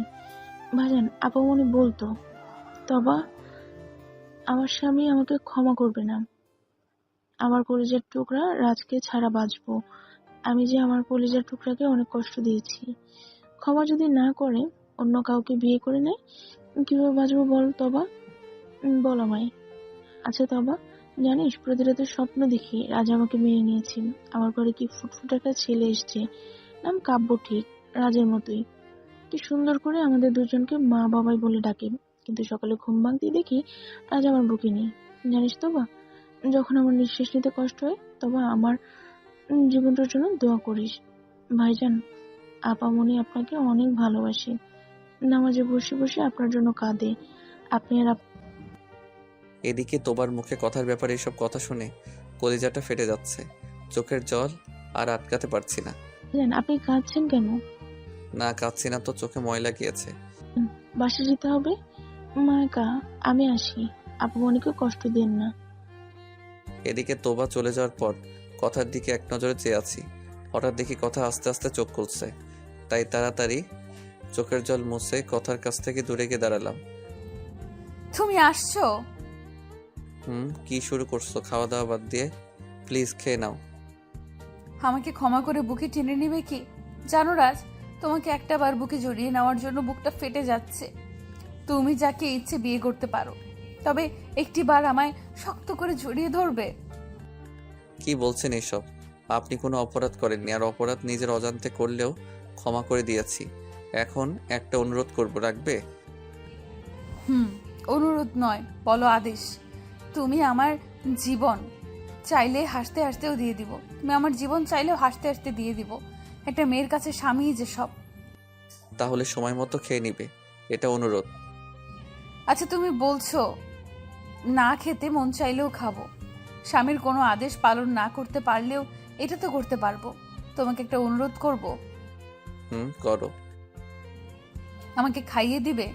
ভাইজান, আপা মনে বলতো, তবা আমার স্বামী আমাকে ক্ষমা করবে না, আমার কলিজার টুকরা রাজকে ছাড়া বাঁচবো। আমি যে আমার কলিজার টুকরাকে অনেক কষ্ট দিয়েছি, ক্ষমা যদি না করে অন্য কাউকে বিয়ে করে নেয়, কিভাবে বাঁচবো বল তবা, বল আমায়। আচ্ছা তবা, জানিস প্রতি রাতে স্বপ্ন দেখি রাজ আমাকে মেনে নিয়েছে, আমার ঘরে কি ফুটফুটে একটা ছেলে এসছে, নাম কাব্য, ঠিক রাজের মতোই, কি সুন্দর করে আমাদের দুজনকে মা বাবাই বলে ডাকে। কিন্তু সকালে ঘুম ভাঙতেই দেখি রাজ আমার বুকে নেই। জানিস তবা, যখন আমার নিঃশ্বাস নিতে কষ্ট হয় তবে আমার জীবনটার জন্য দোয়া করিস। ভাইজান, আপামনি আপনাকে অনেক ভালোবাসে, নামাজে বসে বসে আপনার জন্য কাঁদে। আপনি আর এদিকে তোবার মুখে কথার ব্যাপারে এসব কথা শুনে কলিজাটা ফেটে যাচ্ছে। চোখের জল আর আটকাতে পারছি না। আপনি কাঁদছেন কেন? না কাঁদছি না তো, চোখে ময়লা গিয়েছে। বাসা যেতে হবে। মাকা, আমি আসি, আপামনিকে কষ্ট দেন না। এদিকে তোবা চলে যাওয়ার পর কথার দিকে এক নজরে চেয়ে আছি। হঠাৎ দেখি কথা আস্তে আস্তে চোখ খুলছে, তাই তাড়াতাড়ি চোখের জল মুছে কথার কাছ থেকে দূরে গিয়ে দাঁড়ালাম। তুমি আসছো? কি শুরু করছো খাওয়া দাওয়া বাদ দিয়ে? প্লিজ খেয়ে নাও। আমাকে ক্ষমা করে বুকে টেনে নেবে কি? জানো রাজ, তোমাকে একটা বার বুকে জড়িয়ে নেওয়ার জন্য বুকটা ফেটে যাচ্ছে। তুমি যাকে ইচ্ছে বিয়ে করতে পারো, তবে একটি বার আমায় শক্ত করে জড়িয়ে ধরবে। কি বলছেন এসব? আপনি কোনো অপরাধ করেননি, আর অপরাধ নিজের অজান্তে করলেও ক্ষমা করে দিয়েছি। এখন একটা অনুরোধ করব, রাখবে? অনুরোধ নয়, বলো আদেশ। তুমি আমার জীবন চাইলে হাসতে হাসতেও দিয়ে দিব। তুমি আমার জীবন চাইলেও হাসতে হাসতে দিয়ে দিব। একটা মেয়ের কাছে স্বামী যে সব। তাহলে সময় মতো খেয়ে নিবে, এটা অনুরোধ। আচ্ছা, তুমি বলছো না খেতে মন চাইলেও খাবো। স্বামীর কোনো আদেশ পালন না করতে পারলেও এটা তো করতে পারবো। তোমাকে একটা অনুরোধ করব। করো। আমাকে খাইয়ে দিবে?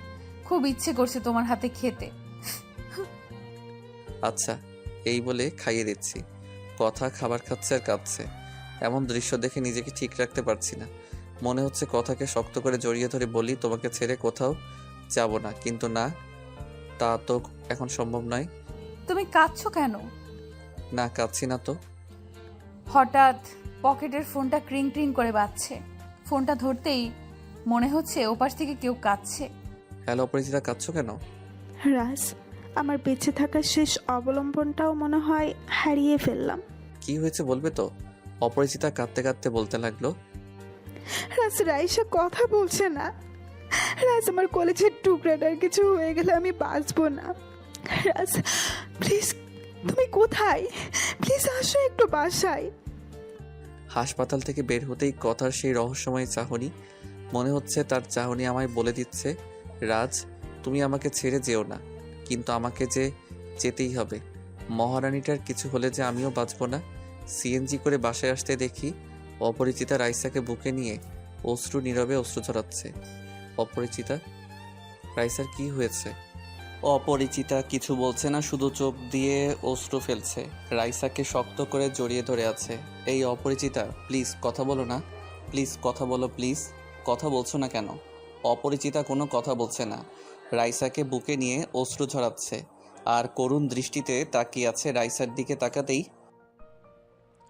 খুব ইচ্ছে করছে তোমার হাতে খেতে। আচ্ছা, এই বলে খাইয়ে দিচ্ছি। কথা খাবার খাচ্ছে আর কাঁদছে। এমন দৃশ্য দেখে নিজেকে ঠিক রাখতে পারছি না। মনে হচ্ছে কথাকে শক্ত করে জড়িয়ে ধরে বলি তোমাকে ছেড়ে কোথাও যাব না, কিন্তু না, তা তো এখন সম্ভব নয়। তুমি কাঁদছো কেন? না, কাঁদছি না তো। হঠাৎ পকেটের ফোনটা ক্রিং ক্রিং করে বাজছে। ফোনটা ধরতেই মনে হচ্ছে ওপাশ থেকে কেউ কাঁদছে। হ্যালো অপরিচিতা, কাঁদছো কেন? রাজ, আমার বেঁচে থাকার শেষ অবলম্বনটাও মনে হয় হারিয়ে ফেললাম। কি হয়েছে বলবে তো? অপরিচিতা কাঁদতে কাঁদতে বলতে লাগলো। রাজ, রাইসা কথা বলছে না। রাজ, আমার কলেজের টুকরাটার কিছু হয়ে গেলে আমি বাঁচবো না। রাজ প্লিজ, তুমি কোথায়? প্লিজ আসো একটু বাসায়। হাসপাতাল থেকে বের হতেই কথার সেই রহস্যময় চাহনি, মনে হচ্ছে তার চাহনি আমায় বলে দিচ্ছে, রাজ তুমি আমাকে ছেড়ে যেও না, কিন্তু আমাকে যে যেতেই হবে। মহারানীটার কিছু হলে যে আমিও বাঁচব না। সিএনজি করে বাসায় আসতে দেখি অপরিচিতা রাইসাকে বুকে নিয়ে নীরবে অশ্রু ঝরাচ্ছে। অপরিচিতা, রাইসার কি হয়েছে? অপরিচিতা কিছু বলছে না, শুধু চোখ দিয়ে অশ্রু ফেলছে। রাইসাকে শক্ত করে জড়িয়ে ধরে আছে। এই অপরিচিতা, প্লিজ কথা বলো না। প্লিজ কথা বলো, প্লিজ। কথা বলছো না কেন? অপরিচিতা কোনো কথা বলছে না, রাইসাকে বুকে নিয়ে অশ্রু ঝরাচ্ছে আর করুণ দৃষ্টিতে তাকিয়ে আছে। রাইসার দিকে তাকাতেই,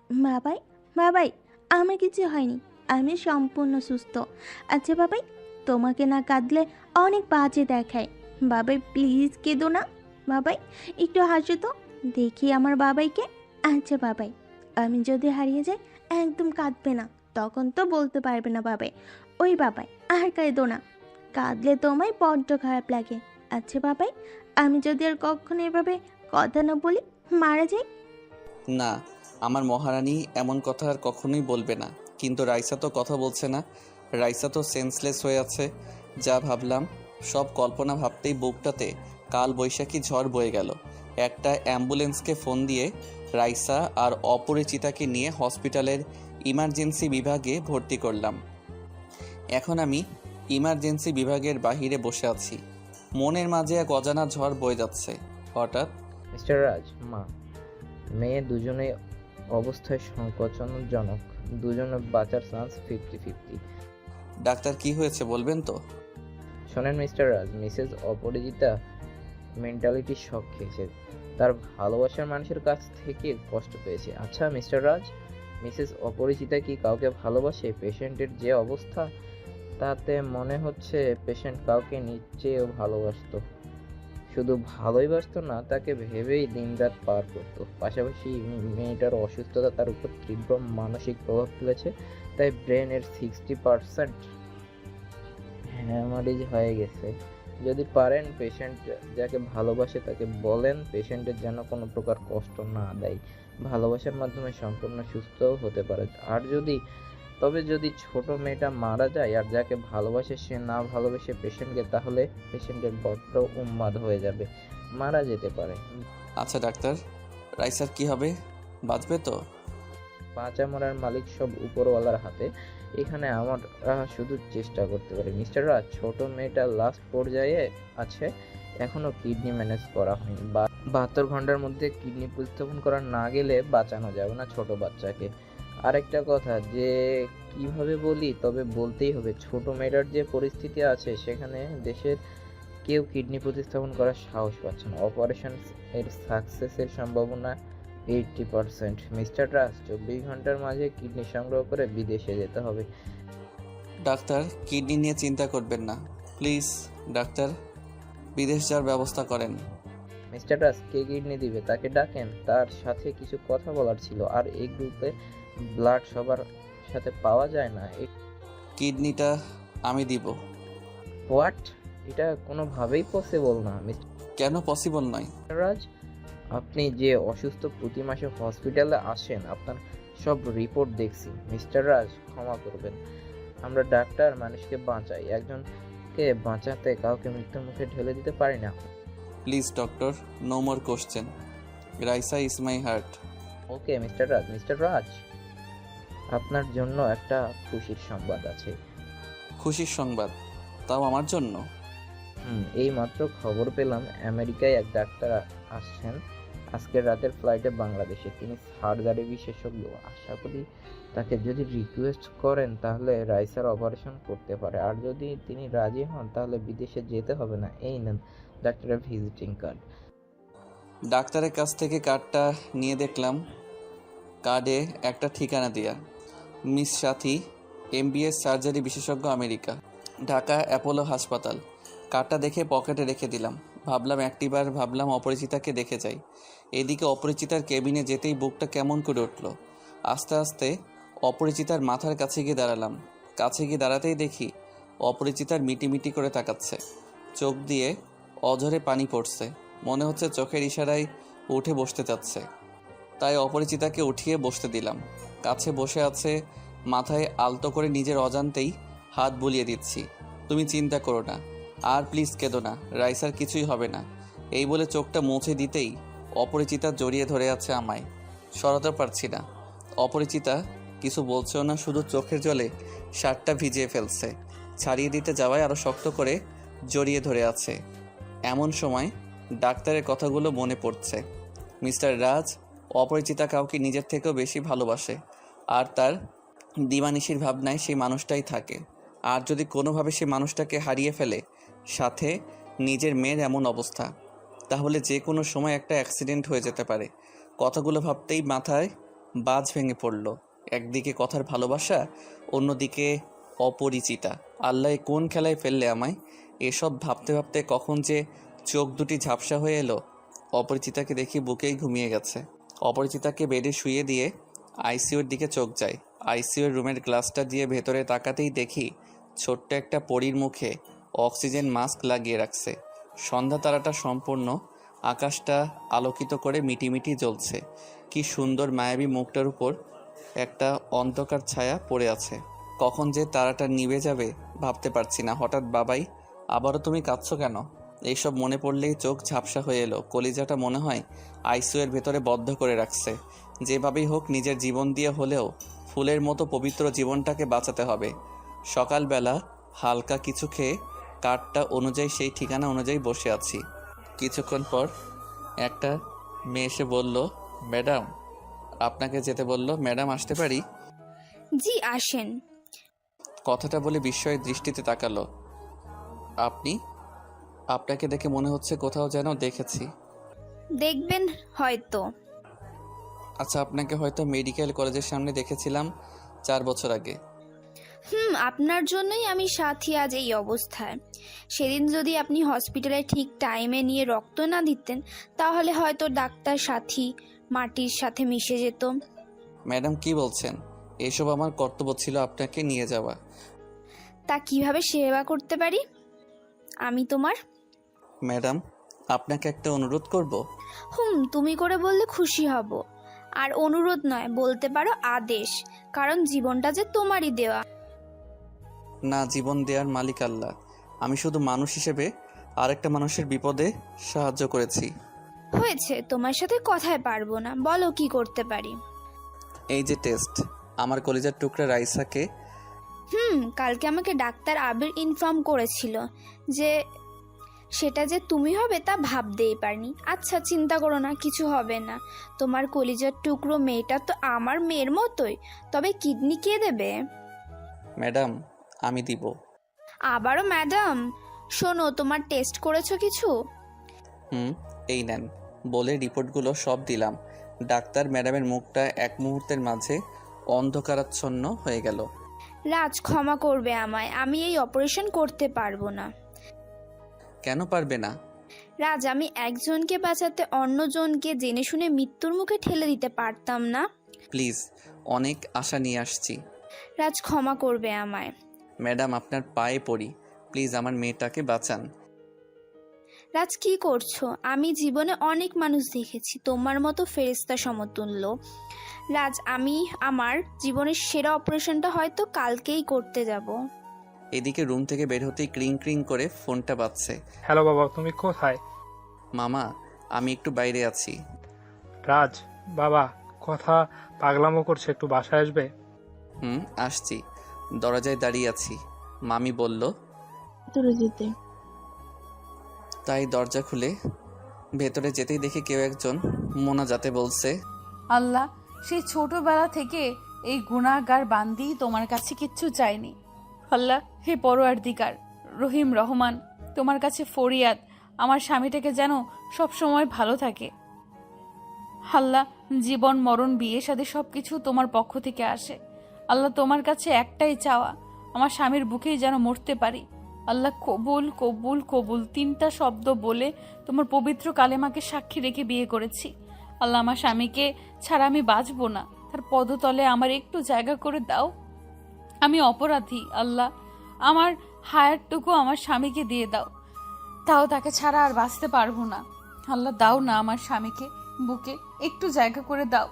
বাবাই, বাবাই, আমার কিছু হয়নি, আমি সম্পূর্ণ সুস্থ। আচ্ছা বাবাই, তোমাকে না কাঁদলে অনেক বাজে দেখায়। বাবাই প্লিজ কেঁদো না। বাবাই একটু হাসো তো, দেখি আমার বাবাইকে। আচ্ছা বাবাই, আমি যদি হারিয়ে যাই একদম কাঁদবে না, তখন তো বলতে পারবে না বাবাই। ওই বাবাই আর কাঁদো না, কাঁদলে তোমায় বড্ড খারাপ লাগে। আচ্ছা বাবাই, আমি যদি আর কখনো এভাবে কথা না বলি মারা যাই? না, আমার মহারানী এমন কথা আর কখনোই বলবে না। কিন্তু রাইসা তো কথা বলছে না, রাইসা তো সেন্সলেস হয়ে আছে। যা ভাবলাম সব কল্পনা ভাবতেই বুকটাতে কাল বৈশাখী ঝড় বয়ে গেল। একটা অ্যাম্বুলেন্সকে ফোন দিয়ে রাইসা আর অপরিচিতাকে নিয়ে হসপিটালের ইমার্জেন্সি বিভাগে ভর্তি করলাম। এখন আমি ইমার্জেন্সি বিভাগের বাহিরে বসে আছি। মনের মাঝে এক অজানা ঝড় বয়ে যাচ্ছে। হঠাৎ মিস্টার রাজ, মা মেয়ে দুজনেই অবস্থায় সংকোচনজনক, দুজনের বাঁচার চান্স 50-50। ডাক্তার, কি হয়েছে বলবেন তো? শোনেন মিস্টার রাজ, মিসেস অপরাজিতা মেন্টালিটি শক খেয়েছে, তার ভালোবাসার মানুষের কাছ থেকে কষ্ট পেয়েছে। আচ্ছা মিস্টার রাজ, মিসেস অপরিচিতা কি কাউকে ভালোবাসে? পেশেন্টের যে অবস্থা তাতে মনে হচ্ছে পেশেন্ট কাউকে নিশ্চয়ই ভালোবাসতো। শুধু ভালোই বাসতো না, তাকে ভেবেই দিনরাত পার করতো। পাশাপাশি মেয়েটার অসুস্থতা তার উপর তীব্র মানসিক প্রভাব ফেলেছে, তাই ব্রেনের 60% হ্যামারেজ হয়ে গেছে। যদি পারেন পেশেন্ট যাকে ভালোবাসে তাকে বলেন পেশেন্টের যেন কোনো প্রকার কষ্ট না দেয়। ভালোবাসার মাধ্যমে সম্পূর্ণ সুস্থও হতে পারে। আর যদি ছোট মেয়েটা মারা যায় আর যাকে ভালোবাসে সে না ভালোবেসে পেশেন্টকে, তাহলে পেশেন্টের বড্ড উন্মাদ হয়ে যাবে, মারা যেতে পারে। আচ্ছা ডাক্তার, রাইসার কি হবে? বাঁচবে তো? বাঁচা মরার মালিক সব উপরওয়ালার হাতে। এখানে আমরা শুধু চেষ্টা করতে পারি। মিস্টার রাজ, ছোট মেয়েটা লাস্ট পর্যায়ে আছে, এখনো কিডনি ম্যানেজ করা হয়নি। 72 ঘন্টার মধ্যে কিডনি প্রতিস্থাপন করা না গেলে বাঁচানো যাবে না ছোট বাচ্চাকে। আরেকটা কথা যে কিভাবে বলি, তবে বলতেই হবে, ছোট মেয়েটার যে পরিস্থিতি আছে সেখানে দেশের কেউ কিডনি প্রতিস্থাপন করার সাহস পাচ্ছে না। অপারেশন এর সাকসেসের সম্ভাবনা 80%। মিস্টার রাজ 24 ঘন্টার মাঝে কিডনি সংগ্রহ করে বিদেশে যেতে হবে। ডাক্তার, কিডনি নিয়ে চিন্তা করবেন না প্লিজ। ডাক্তার, বিদেশ যাওয়ার ব্যবস্থা করেন। মিস্টার রাজ কে কিডনি দিবে তাকে ডাকেন, তার সাথে কিছু কথা বলার ছিল। আর এই গ্রুপে ব্লাড সবার সাথে পাওয়া যায় না। কিডনিটা আমি দিব। হোয়াট? এটা কোনোভাবেই পসিবল না কেন পসিবল নয়? মিস্টার রাজ। আপনি যে অসুস্থ প্রতি মাসে হসপিটালে আসেন, আপনার সব রিপোর্ট দেখছি। মিস্টার রাজ ক্ষমা করবেন, আমরা ডাক্তার মানুষকে বাঁচাই, একজনকে বাঁচাতে কাউকে মৃত্যুর মুখে ঢেলে দিতে পারি না। Please doctor, no more question. Raisa is my heart. Okay mister Raj. Mister Raj, আপনার জন্য একটা খুশির সংবাদ আছে। খুশির সংবাদ? তাও আমার জন্য? এই মাত্র খবর পেলাম আমেরিকায় এক ডাক্তার আসছেন আজকের রাতের ফ্লাইটে বাংলাদেশে। তিনি সার্জারি বিশেষজ্ঞ। আশা করি তাকে যদি রিকোয়েস্ট করেন তাহলে রাইসার অপারেশন করতে পারে। আর যদি তিনি রাজি হন তাহলে বিদেশে যেতে হবে না। এই নেন ডাক্তারের ভিজিটিং কার্ড। ডাক্তারের কাছ থেকে কার্ডটা নিয়ে দেখলাম কার্ডে একটা ঠিকানা দেয়া, মিস সাথী, MBS সার্জারি বিশেষজ্ঞ, আমেরিকা, ঢাকা অ্যাপোলো হাসপাতাল। কার্ডটা দেখে পকেটে রেখে দিলাম। ভাবলাম অপরিচিতাকে দেখে যাই। এদিকে অপরিচিতার কেবিনে যেতেই বুকটা কেমন করে উঠল। আস্তে আস্তে অপরিচিতার মাথার কাছে গিয়ে দাঁড়ালাম। কাছে গিয়ে দাঁড়াতেই দেখি অপরিচিতার মিটিমিটি করে তাকাচ্ছে, চোখ দিয়ে অঝরে পানি পড়ছে। মনে হচ্ছে চোখের ইশারায় উঠে বসতে চাচ্ছে। তাই অপরিচিতাকে উঠিয়ে বসতে দিলাম। কাছে বসে আছে, মাথায় আলতো করে নিজের অজান্তেই হাত বুলিয়ে দিচ্ছি। তুমি চিন্তা করো না, আর প্লিজ কেঁদো না, রাইসার কিছুই হবে না। এই বলে চোখটা মুছে দিতেই অপরিচিতা জড়িয়ে ধরে আছে আমায়। সরাতে পারছি না। অপরিচিতা কিছু বলছেও না, শুধু চোখের জলে শার্টটা ভিজিয়ে ফেলছে। ছাড়িয়ে দিতে যাওয়ায় আরও শক্ত করে জড়িয়ে ধরে আছে। এমন সময় ডাক্তারের কথাগুলো মনে পড়ছে। মিস্টার রাজ অপরিচিতা কাউকে নিজের থেকেও বেশি ভালোবাসে, আর তার দিবানিশির ভাবনায় সেই মানুষটাই থাকে। আর যদি কোনোভাবে সে মানুষটাকে হারিয়ে ফেলে, সাথে নিজের মেয়ের এমন অবস্থা, তাহলে যে কোনো সময় একটা অ্যাক্সিডেন্ট হয়ে যেতে পারে। কথাগুলো ভাবতেই মাথায় বাজ ভেঙে পড়ল। একদিকে কথার ভালোবাসা, অন্যদিকে অপরিচিতা। আল্লাহ কোন খেলায় ফেললে আমায়। এসব ভাবতে ভাবতে কখন যে চোখ দুটি ঝাপসা হয়ে এলো। অপরিচিতাকে দেখি বুকেই ঘুমিয়ে গেছে। অপরিচিতাকে বেডে শুয়ে দিয়ে আইসিইউর দিকে চোখ যায়। আইসিইউর রুমের গ্লাসটা দিয়ে ভেতরে তাকাতেই দেখি ছোট্ট একটা পরীর মুখে অক্সিজেন মাস্ক লাগিয়ে রাখছে। সন্ধ্যা তারাটা সম্পূর্ণ আকাশটা আলোকিত করে মিটিমিটি জ্বলছে। কি সুন্দর মায়াবী মুখটার উপর একটা অন্ধকার ছায়া পড়ে আছে। কখন যে তারাটা নিভে যাবে ভাবতে পারছি না। হঠাৎ বাবাই, আবারও তুমি কাঁদছো কেন? এইসব মনে পড়লেই চোখ ঝাপসা হয়ে এলো। কলিজাটা মনে হয় আইসিইউর ভেতরে বদ্ধ করে রাখছে। যেভাবেই হোক নিজের জীবন দিয়ে হলেও ফুলের মতো পবিত্র জীবনটাকে বাঁচাতে হবে। সকালবেলা হালকা কিছু খেয়ে কার্ডটা অনুযায়ী সেই ঠিকানা অনুযায়ী বসে আছি। কিছুক্ষণ পর একটা মেয়ে এসে বলল, ম্যাডাম আপনাকে যেতে বলল। ম্যাডাম আসতে পারি? জি আসেন। কথাটা বলে বিস্ময়ের দৃষ্টিতে তাকালো। আপনি? আপনাকে দেখে মনে হচ্ছে কোথাও যেন দেখেছি। দেখবেন হয়তো। আচ্ছা, আপনাকে হয়তো মেডিকেল কলেজের সামনে দেখেছিলাম 4 বছর আগে। আপনার জন্যই আমি সাথী আজ এই অবস্থায়। সেদিন যদি আপনি হসপিটালে ঠিক টাইমে নিয়ে রক্ত না দিতেন তাহলে হয়তো ডাক্তার সাথী মাটির সাথে মিশে যেত। ম্যাডাম কি বলছেন? এসব আমার কর্তব্য ছিল আপনাকে নিয়ে যাওয়া। তা কিভাবে সেবা করতে পারি আমি তোমার? ম্যাডাম আপনাকে একটা অনুরোধ করব। তুমি করে বললে খুশি হব। আর অনুরোধ নয়, বলতে পারো আদেশ, কারণ জীবনটা যে তোমারই দেওয়া। না, জীবন দেওয়ার মালিক আল্লাহ। আমি শুধু মানুষ হিসেবে আরেকটা মানুষের বিপদে সাহায্য করেছি। হয়েছে, তোমার সাথে কথায় পারবো না, বলো কি করতে পারি। এই যে টেস্ট, আমার কলিজার টুকরা রাইসাকে। কালকে আমাকে ডাক্তার আবির ইনফর্ম করেছিল যে সেটা যে তুমি হবে তা ভাবতেই পারিনি। আচ্ছা চিন্তা করো না, কিছু হবে না। তোমার কলিজার টুকরো মেয়েটা তো আমার মেয়ের মতোই। তবে কিডনি কে দেবে? ম্যাডাম আমি দিব। আবারও ম্যাডাম? শোনো, তোমার টেস্ট করেছো কিছু? এই নেন বলে রিপোর্টগুলো সব দিলাম। ডাক্তার ম্যাডামের মুখটা এক মুহূর্তের মাঝে অন্ধকারাচ্ছন্ন হয়ে গেল। রাজ, ক্ষমা করবে আমায়, আমি এই অপারেশন করতে পারবো না। কেন পারবে না? রাজ, আমি একজনকে বাঁচাতে অন্যজনকে জেনে শুনে মৃত্যুর মুখে ঠেলে দিতে পারতাম না। প্লিজ, অনেক আশা নিয়ে আসছি। রাজ, ক্ষমা করবে আমায়। ম্যাডাম আপনার পায়ে পড়ি, প্লিজ আমার মেয়েটাকে বাঁচান। রাজ, কি করছো? আমি জীবনে অনেক মানুষ দেখেছি তোমার মতো ফেরেশতা সমতুল্য। রাজ, আমি আমার জীবনের সেরা অপারেশনটা হয়তো কালকেই করতে যাব। এদিকে রুম থেকে বের হতেই ক্রিং ক্রিং করে ফোনটা বাজছে। হ্যালো বাবা, তুমি কোথায়? মামা, আমি একটু বাইরে আছি। রাজ, বাবা কথা পাগলামো করছে, একটু বাসায় আসবে? আসছি। দরজায় দাঁড়িয়ে আছি। মামি বলল তোরে যেতে। তাই দরজা খুলে ভেতরে যেতেই দেখি কেউ একজন মোনাজাতে বলছে, আল্লাহ, সেই ছোটবেলা থেকে এই গুনাহগার বান্দি তোমার কাছে কিচ্ছু চাইনি। আল্লাহ, হে পরওয়ারদিগার রহিম রহমান, তোমার কাছে ফরিয়াদ আমার স্বামীটাকে যেন সব সময় ভালো থাকে। আল্লাহ, জীবন মরণ বিয়ে শাদী সব কিছু তোমার পক্ষ থেকে আসে। আল্লাহ, তোমার কাছে একটাই চাওয়া, আমার স্বামীর বুকেই যেন মরতে পারি। আল্লাহ, কবুল কবুল কবুল 3টা শব্দ বলে তোমার পবিত্র কালেমাকে সাক্ষী রেখে বিয়ে করেছি। আল্লাহ, আমার স্বামীকে ছাড়া আমি বাঁচবো না, তার পদতলে আমার একটু জায়গা করে দাও। আমি অপরাধী আল্লাহ, আমার হায়ারটুকু আমার স্বামীকে দিয়ে দাও, তাও তাকে ছাড়া আর বাঁচতে পারবো না। আল্লাহ, দাও না আমার স্বামীকে বুকে একটু জায়গা করে দাও।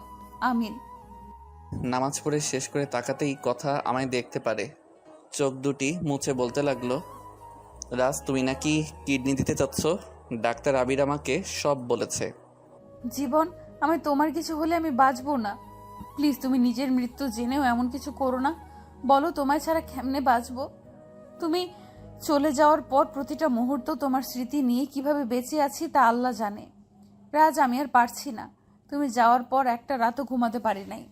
আমিন। নামাজ পড়ে শেষ করে তাকাতেই কথা আমায় দেখতে পারে। চোখ দুটি মুছে বলতে লাগলো, রাজ তুমি নাকি কিডনি দিতে চাচ্ছ? ডাক্তার আবির আমাকে সব বলেছে। জীবন, আমি তোমার কিছু হলে আমি বাঁচবো না। প্লিজ, তুমি নিজের মৃত্যু জেনেও এমন কিছু করো না। বলো, তোমায় ছাড়া কেমনে বাঁচবো? তুমি চলে যাওয়ার পর প্রতিটা মুহূর্ত তোমার স্মৃতি নিয়ে কিভাবে বেঁচে আছি তা আল্লাহ জানে। রাজ, আমি আর পারছি না। তুমি যাওয়ার পর একটা রাতও ঘুমাতে পারি নাই।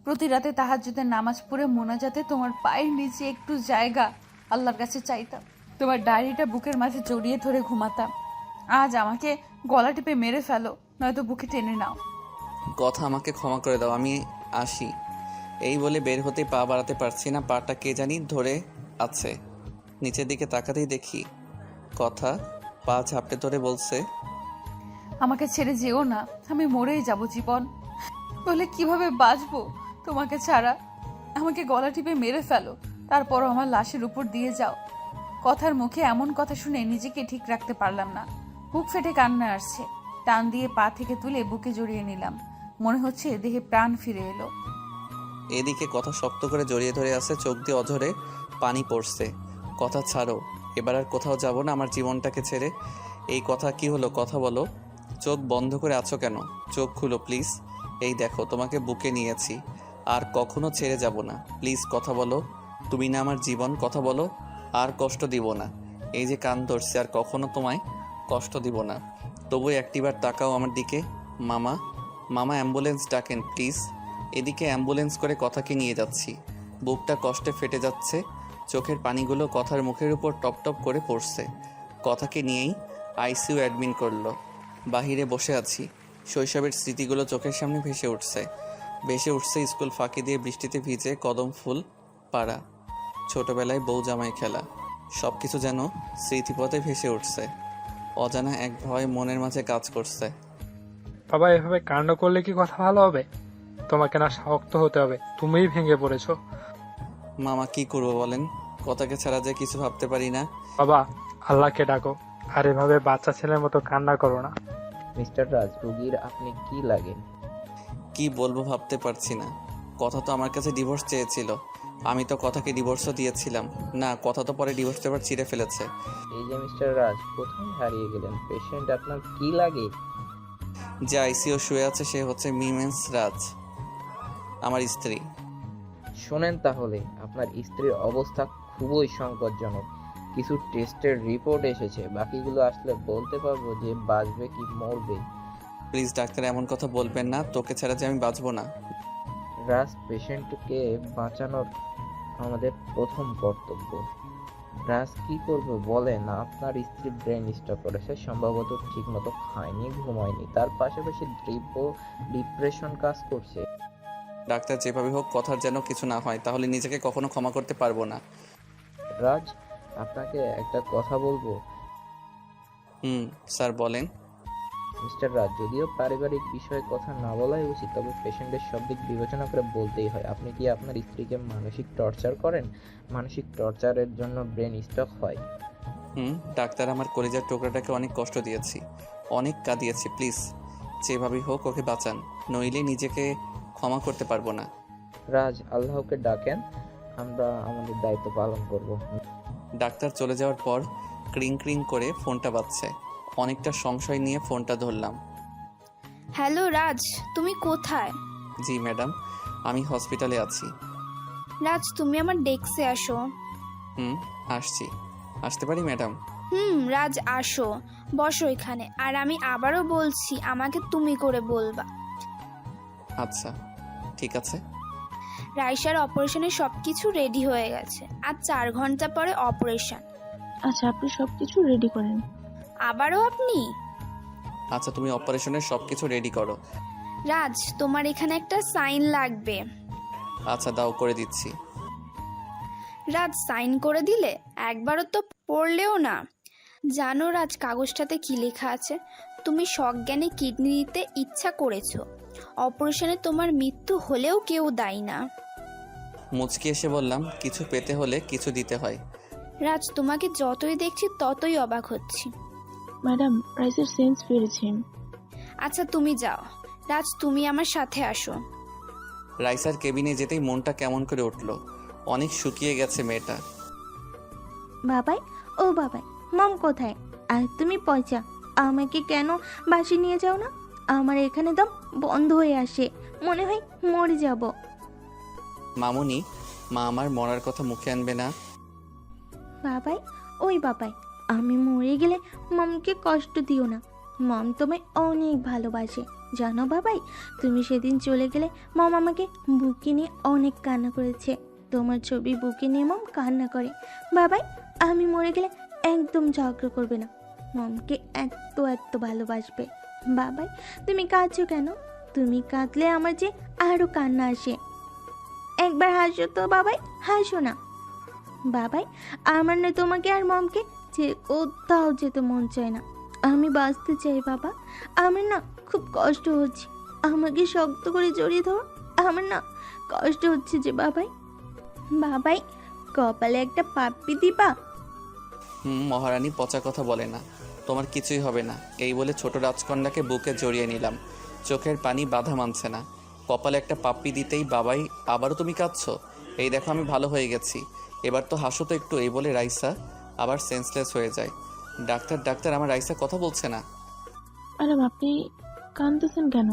প্রতি রাতে তাহাজ্জুদের নামাজ পড়ে মোনাজাতে তোমার পায়ের নিচে একটু জায়গা আল্লাহর কাছে চাইতাম। তোমার ডায়েরিটা বুকের মাঝে জড়িয়ে ধরে ঘুমাতাম। আজ আমাকে গলা টিপে মেরে ফেলো, নয়তো বুকে টেনে নাও। কথা আমাকে ক্ষমা করে দাও, আমি আসি। এই বলে বের হতে পা বাড়াতে পারছি না, পাটা কে জানি ধরে আছে। নিচের দিকে তাকাতেই দেখি কথা পা ঝাপটে ধরে বলছে, আমাকে ছেড়ে যেও না, আমি মরেই যাব জীবন। বলে কিভাবে বাঁচবো তোমাকে ছাড়া? আমাকে গলা টিপে মেরে ফেলো, তারপরও আমার লাশের উপর দিয়ে যাও। কথার মুখে এমন কথা শুনে নিজেকে ঠিক রাখতে পারলাম না। বুক ফেটে কান্না আসছে। টান দিয়ে পা থেকে তুলে বুকে জড়িয়ে নিলাম। মনে হচ্ছে দেহে প্রাণ ফিরে এলো। এদিকে কথা শক্ত করে জড়িয়ে ধরে আছে, চোখ দিয়ে অঝরে পানি পড়ছে। কথা ছাড়ো, এবার আর কোথাও যাব না আমার জীবনটাকে ছেড়ে। এই কথা কি হলো? কথা বলো। চোখ বন্ধ করে আছো কেন? চোখ খুলো প্লিজ। এই দেখো তোমাকে বুকে নিয়েছি, আর কখনো ছেড়ে যাব না। প্লিজ কথা বলো, তুমি না আমার জীবন। কথা বলো, আর কষ্ট দিব না। এই যে কান ধরছে, আর কখনো তোমায় কষ্ট দিব না। তবু একটিবার তাকাও আমার দিকে। মামা, মামা অ্যাম্বুলেন্স ডাকেন প্লিজ। এদিকে অ্যাম্বুলেন্স করে কথাকে নিয়ে যাচ্ছি। বুকটা কষ্টে ফেটে যাচ্ছে, চোখের পানিগুলো কথার মুখের উপর টপ টপ করে পড়ছে। কথাকে নিয়েই আইসিইউ অ্যাডমিট করলো। বাহিরে বসে আছি, শৈশবের স্মৃতিগুলো চোখের সামনে ভেসে উঠছে স্কুল ফাঁকি দিয়ে বৃষ্টিতে ভিজে কদম ফুল পাড়া, ছোটবেলায় বউ জামাই খেলা, সব কিছু যেন স্মৃতিপথে ভেসে উঠছে। অজানা এক ভয় মনের মাঝে কাজ করছে। বাবা, এভাবে কাণ্ড করলে কি কথা ভালো হবে? তোমাকে না শক্ত হতে হবে, তুমিই ভেঙে পড়েছো। মামা কি করবো বলেন? কথাকে ছাড়া যে কিছু ভাবতে পারি না। বাবা, আল্লাহকে ডাকো, আর এভাবে বাচ্চা ছেলের মতো কান্না করো না। মিস্টার রাজ, রুগীর আপনি কি লাগেন? কি বলবো ভাবতে পারছি না। কথা তো আমার কাছে ডিভোর্স চেয়েছিল, আমি তো কথাকে ডিভোর্সও দিয়েছিলাম। না, কথা তো পরে ডিভোর্স পেপার ছিঁড়ে ফেলেছে। এই যে মিস্টার রাজ, কোথায় হারিয়ে গেলেন? পেশেন্ট আপনার কি লাগে? যে আইসিইউ শুয়ে আছে সে হচ্ছে মিমেন্স রাজ, আমার স্ত্রী। শোনেন তাহলে, আপনার স্ত্রীর অবস্থা খুবই সংকটজনক। কিছু টেস্টের রিপোর্ট এসেছে, বাকিগুলো আসলে বলতে পারবো যে বাঁচবে কি মরবে। প্লিজ ডাক্তার, এমন কথা বলবেন না। তোকে ছাড়া যে আমি বাঁচবো না। রাজ, পেশেন্টকে বাঁচানোর আমাদের প্রথম কর্তব্য। রাজ কি করবে বলেন? আপনার স্ত্রী ব্রেন স্ট্রোক করেছে, সম্ভবত ঠিক মতো খায়নি, ঘুমায়নি, তার পাশাপাশি ডিপ্রেশন কাজ করছে। ডাক্তার যেভাবে হোক কথার যেন কিছু না হয়, তাহলে নিজেকে কখনো ক্ষমা করতে পারবো না। রাজ, আপনাকে একটা কথা বলবো। স্যার বলেন। মিস্টার রাজ, যদিও পারিবারিক বিষয়ে কথা না বলাই উচিত, তবে পেশেন্টের সব দিক বিবেচনা করে বলতেই হয়। আপনি কি আপনার স্ত্রীকে মানসিক টর্চার করেন? মানসিক টর্চারের জন্য ব্রেন স্ট্রোক হয়। ডাক্তার, আমার কলিজার টুকরাটাকে অনেক কষ্ট দিয়েছি, অনেক কাঁদিয়েছি। প্লিজ যেভাবেই হোক ওকে বাঁচান, নইলে নিজেকে ক্ষমা করতে পারবো না। রাজ, আল্লাহকে ডাকেন, আমরা আমাদের দায়িত্ব পালন করব। ডাক্তার চলে যাওয়ার পর ক্রিং ক্রিং করে ফোনটা বাজছে। অনেকটা সংশয় নিয়ে ফোনটা ধরলাম। হ্যালো রাজ, তুমি কোথায়? জি ম্যাডাম, আমি হসপিটালে আছি। রাজ, তুমি আমার ডেস্কে আসো। আসছি। আসতে পারি ম্যাডাম? রাজ আসো, বসো এখানে। আর আমি আবারও বলছি, আমাকে তুমি করে বলবা। আচ্ছা ঠিক আছে। রাইসার অপারেশনের সব কিছু রেডি হয়ে গেছে, আর 4 ঘন্টা পরে অপারেশন। আচ্ছা, আপনি সবকিছু রেডি করেন। আবারও আপনি? আচ্ছা, তুমি অপারেশনের সব কিছু রেডি করো। রাজ, তোমার এখানে একটা সাইন লাগবে। আচ্ছা দাও, করে দিচ্ছি। রাজ, সাইন করে দিলে একবারও তো পড়লেও না। জানো রাজ, কাগজটাতে কি লেখা আছে? তুমি সজ্ঞানে কিডনি দিতে ইচ্ছা করেছো। অপারেশনে তোমার মৃত্যু হলেও কেউ দায়ী না। মুচকি এসে বললাম, কিছু পেতে হলে কিছু দিতে হয়। রাজ, তোমাকে যতই দেখছি ততই অবাক হচ্ছি। ম্যাডাম, রাইসের সেন্স ফিরেছেন। আচ্ছা তুমি যাও। রাজ, তুমি আমার সাথে আসো। রাইসার কেবিনে যেতেই মনটা কেমন করে উঠলো। অনেক শুকিয়ে গেছে মেয়েটা। বাবাই, ও বাবাই, মম কোথায়? আর তুমি পয়সা আমাকে কেন বাসি নিয়ে যাও না? আমার এখানে দম বন্ধ হয়ে আসে, মনে হয় মরে যাব। মামুনি, মা আমার মরার কথা মুখে আনবে না। বাবাই, ওই বাবাই, আমি মরে গেলে মমকে কষ্ট দিও না। মম তোমায় অনেক ভালোবাসে, জানো বাবাই? তুমি সেদিন চলে গেলে মম আমাকে বুকে নিয়ে অনেক কান্না করেছে। তোমার ছবি বুকে নিয়ে মম কান্না করে। বাবাই, আমি মরে গেলে একদম ঝগড়া করবে না, মমকে এত এত ভালোবাসবে। বাবাই, তুমি কাঁদছো কেন? তুমি কাঁদলে আমার যে আরও কান্না আসে। একবার হাসো তো বাবাই, হাসো না। বাবাই, আমার না তোমাকে আর মমকে যে কোথাও যেতে মন চায় না। আমি বাঁচতে চাই বাবা, আমার না খুব কষ্ট হচ্ছে। আমাকে শক্ত করে জড়িয়ে ধরো, আমার না কষ্ট হচ্ছে যে বাবাই। বাবাই, কপালে একটা পাপ্পি দিবা? মহারানী পচা কথা বলে না, তোমার কিছুই হবে না। এই বলে ছোট রাজকন্যাকে বুকে জড়িয়ে নিলাম। চোখের পানি বাধা মানছে না। কপালে একটা পাপ্পি দিতেই বাবাই, আবারও তুমি কাঁদছো? এই দেখো আমি ভালো হয়ে গেছি, এবার তো হাসো তো একটু। এই বলে রাইসা আবার সেন্সলেস হয়ে যায়। ডাক্তার ডাক্তার, আমার রাইসা কথা বলছে না। ম্যাডাম, আপনি কাঁদতেছেন কেন?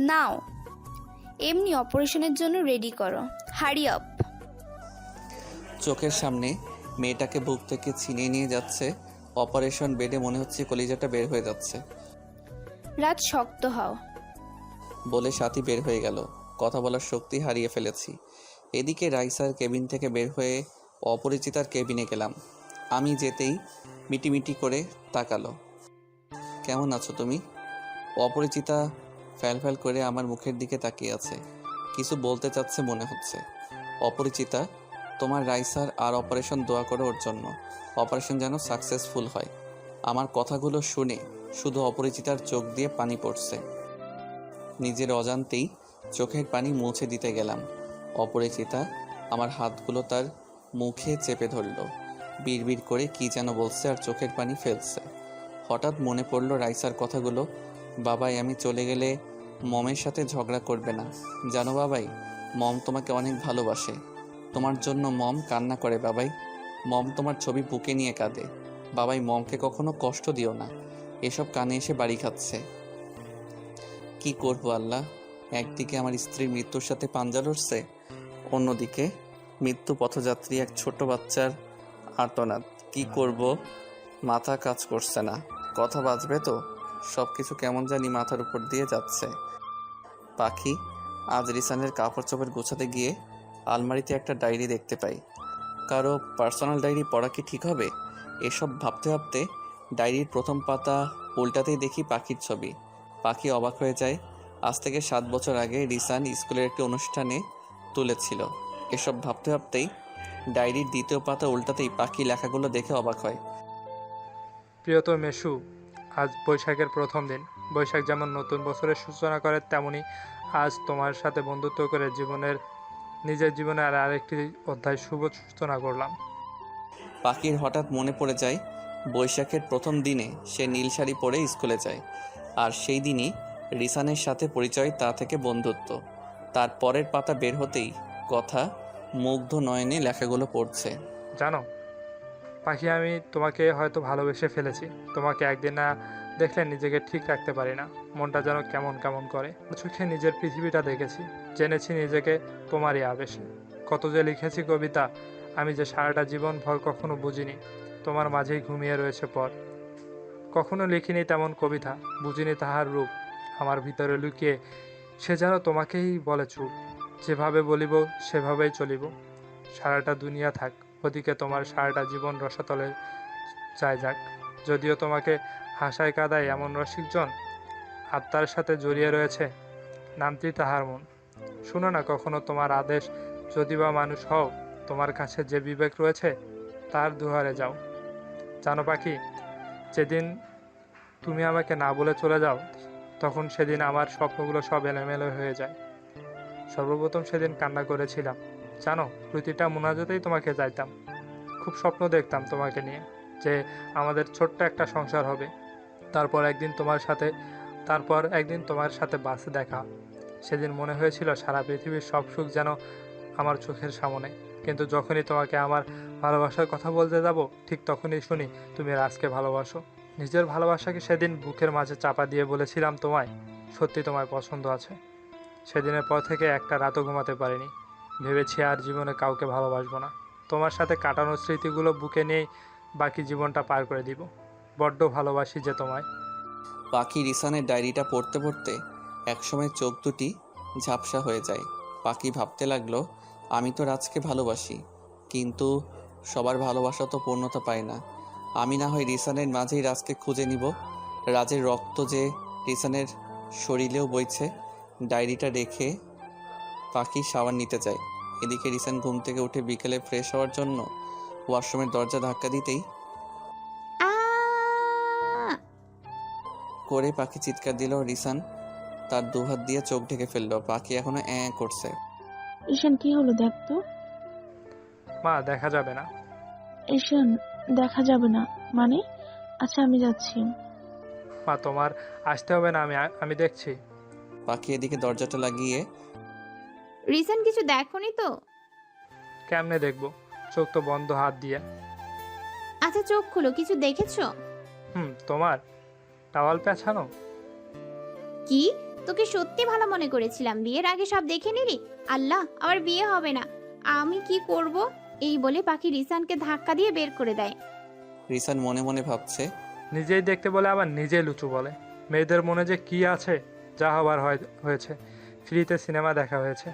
নাও, এমনি অপারেশনের জন্য রেডি করো। Hurry up. চোখের সামনে মেয়েটাকে বুক থেকে ছিনিয়ে নিয়ে যাচ্ছে। অপারেশন বেডে মনে হচ্ছে কলিজাটা বের হয়ে যাচ্ছে। রাত, শক্ত হও। বলে সাথী বের হয়ে গেল। কথা বলার শক্তি হারিয়ে ফেলেছি। এদিকে রাইসার কেবিন থেকে বের হয়ে অপরিচিতার কেবিনে গেলাম। আমি যেতেই মিটিমিটি করে তাকালো। কেমন আছো তুমি? অপরিচিতা ফ্যাল করে আমার মুখের দিকে তাকিয়ে আছে, কিছু বলতে চাচ্ছে মনে হচ্ছে। অপরিচিতা, তোমার রাইসার আর অপারেশন দোয়া করো ওর জন্য, অপারেশন যেন সাকসেসফুল হয়। আমার কথাগুলো শুনে শুধু অপরিচিতার চোখ দিয়ে পানি পড়ছে। নিজের অজান্তেই চোখের পানি মুছে দিতে গেলাম। অপরিচিতা আমার হাতগুলো তার মুখে চেপে ধরল, বিড়বিড় করে কি যেন বলছে আর চোখের পানি ফেলছে। হঠাৎ মনে পড়লো রাইসার কথাগুলো। বাবাই, আমি চলে গেলে মমের সাথে ঝগড়া করবে না, জানো বাবাই? মম তোমাকে অনেক ভালোবাসে, তোমার জন্য মম কান্না করে বাবাই। মম তোমার ছবি বুকে নিয়ে কাঁদে বাবাই। মমকে কখনো কষ্ট দিও না। এসব কানে এসে বাড়ি খাচ্ছে। কি করবো আল্লাহ, একদিকে আমার স্ত্রীর মৃত্যুর সাথে পাঞ্জা লড়ছে, অন্যদিকে মৃত্যু পথযাত্রী এক ছোট বাচ্চার আর্তনাদ। কি করব, মাথা কাজ করছে না। কথা বাজবে তো, সব কিছু কেমন জানি মাথার উপর দিয়ে যাচ্ছে। পাখি, আজ রিসানের কাপড় চোপড় গোছাতে গিয়ে আলমারিতে একটা ডায়েরি দেখতে পাই। কারো পার্সোনাল ডায়েরি পড়া কি ঠিক হবে? এসব ভাবতে ভাবতে ডায়েরির প্রথম পাতা উল্টাতেই দেখি পাখির ছবি। পাখি অবাক হয়ে যায়। আজ থেকে 7 বছর আগে রিসান স্কুলের একটি অনুষ্ঠানে তুলেছিল। এসব ভাবতে ভাবতেই ডায়েরির দ্বিতীয় পাতা উল্টাতেই পাখি লেখাগুলো দেখে অবাক হয়। প্রিয়তম মেশু, আজ বৈশাখের প্রথম দিন। বৈশাখ যেমন নতুন বছরের সূচনা করে, তেমনি আজ তোমার সাথে বন্ধুত্ব করে নিজের জীবনের আরেকটি অধ্যায় শুভ সূচনা করলাম। পাখির হঠাৎ মনে পড়ে যায় বৈশাখের প্রথম দিনে সে নীল শাড়ি পরে স্কুলে যায়, আর সেই দিনই রিসানের সাথে পরিচয়, তা থেকে বন্ধুত্ব। তার পরের পাতা বের হতেই কথা মুগ্ধ নয়নে লেখাগুলো পড়ছে। জানো পাখি, আমি তোমাকে হয়তো ভালোবেসে ফেলেছি। তোমাকে একদিন না দেখলে নিজেকে ঠিক রাখতে পারি না। মনটা যেন কেমন কেমন করে। চোখে নিজের পৃথিবীটা দেখেছি, জেনেছি নিজেকে তোমারই আবেশে। কত যে লিখেছি কবিতা, আমি যে সারাটা জীবন ভর কখনো বুঝিনি তোমার মাঝেই ঘুমিয়ে রয়েছে পর। কখনো লিখিনি তেমন কবিতা, বুঝিনি তাহার রূপ আমার ভিতরে লুকিয়ে। সে যেন তোমাকেই বলে চুপ, যেভাবে বলিব সেভাবেই চলিব। সারাটা দুনিয়া থাক, ওদিকে তোমার সারাটা জীবন রসাতলে যায় যাক। যদিও তোমাকে হাসায় কাদায় এমন রসিকজন আত্মার সাথে জড়িয়ে রয়েছে, নামটি তাহার মন। শুনো না কখনো তোমার আদেশ, যদি বা মানুষ হও, তোমার কাছে যে বিবেক রয়েছে তার দুয়ারে যাও। জানো পাখি, যেদিন তুমি আমাকে না বলে চলে যাও, তখন সেদিন আমার স্বপ্নগুলো সব এলোমেলো হয়ে যায়। সর্বপ্রথম সেদিন কান্না করেছিলাম। জানো, প্রতিটা মোনাজাতেই তোমাকে যাইতাম। খুব স্বপ্ন দেখতাম তোমাকে নিয়ে, যে আমাদের ছোট্ট একটা সংসার হবে। তারপর একদিন তোমার সাথে বাসে দেখা। সেদিন মনে হয়েছিল সারা পৃথিবীর সব সুখ যেন আমার চোখের সামনে। কিন্তু যখনই তোমাকে আমার ভালোবাসার কথা বলতে যাব, ঠিক তখনই শুনি তুমি রাজকে ভালোবাসো। নিজের ভালোবাসাকে সেদিন বুকের মাঝে চাপা দিয়ে বলেছিলাম তোমায়, সত্যি তোমায় পছন্দ আছে। সেদিনের পর থেকে একটা রাতও ঘুমাতে পারিনি। ভেবেছি আর জীবনে কাউকে ভালোবাসবো না। তোমার সাথে কাটানোর স্মৃতিগুলো বুকে নিয়েই বাকি জীবনটা পার করে দিব। বড্ড ভালোবাসি যে তোমায়। পাখি রিসানের ডায়েরিটা পড়তে পড়তে একসময় চোখ দুটি ঝাপসা হয়ে যায়। পাখি ভাবতে লাগলো, আমি তো রাজকে ভালোবাসি, কিন্তু সবার ভালোবাসা তো পূর্ণতা পায় না। আমি না হয় রিসানের মাঝেই রাজকে খুঁজে নিব। রাজের রক্ত যে রিসানের শরীরেও বইছে। ডায়েরিটা রেখে পাখি শাওয়ার নিতে যায়। এদিকে রিসান ঘুম থেকে উঠে বিকেলে ফ্রেশ হওয়ার জন্য ওয়াশরুমের দরজা ধাক্কা দিতেই করে পাখি চিৎকার দিল। রিসান তার দুহাত দিয়ে চোখ ঢেকে ফেললো। পাখি এখনো করছে। ঈশান, কি হলো দেখ তো। মা, দেখা যাবে না। ঈশান, দেখা যাবে না মানে? আচ্ছা, আমি যাচ্ছি। মা, তোমার আসতে হবে না, আমি দেখছি। পাখি এদিকে দরজাটা লাগিয়ে, রিসেন্ট কিছু দেখোনি তো? কেমনে দেখবো, চোখ তো বন্ধ হাত দিয়ে। আচ্ছা চোখ খুলো, কিছু দেখেছো? তোমার টাওয়াল পেছানো। কি, তোকে সত্যি ভালো মনে করেছিলাম, বিয়ের আগে সব দেখে নিলি। আল্লাহ, আমার বিয়ে হবে না, আমি কি করব? এই বলে পাখি রিসানকে ধাক্কা দিয়ে বের করে দেয়। রিসান মনে মনে ভাবছে, নিজেই দেখতে বলে আবার নিজেই লুচু বলে। মেয়েদের মনে যে কি আছে, যা হবার হয়েছে। ফ্রিতে সিনেমা দেখা হয়েছে।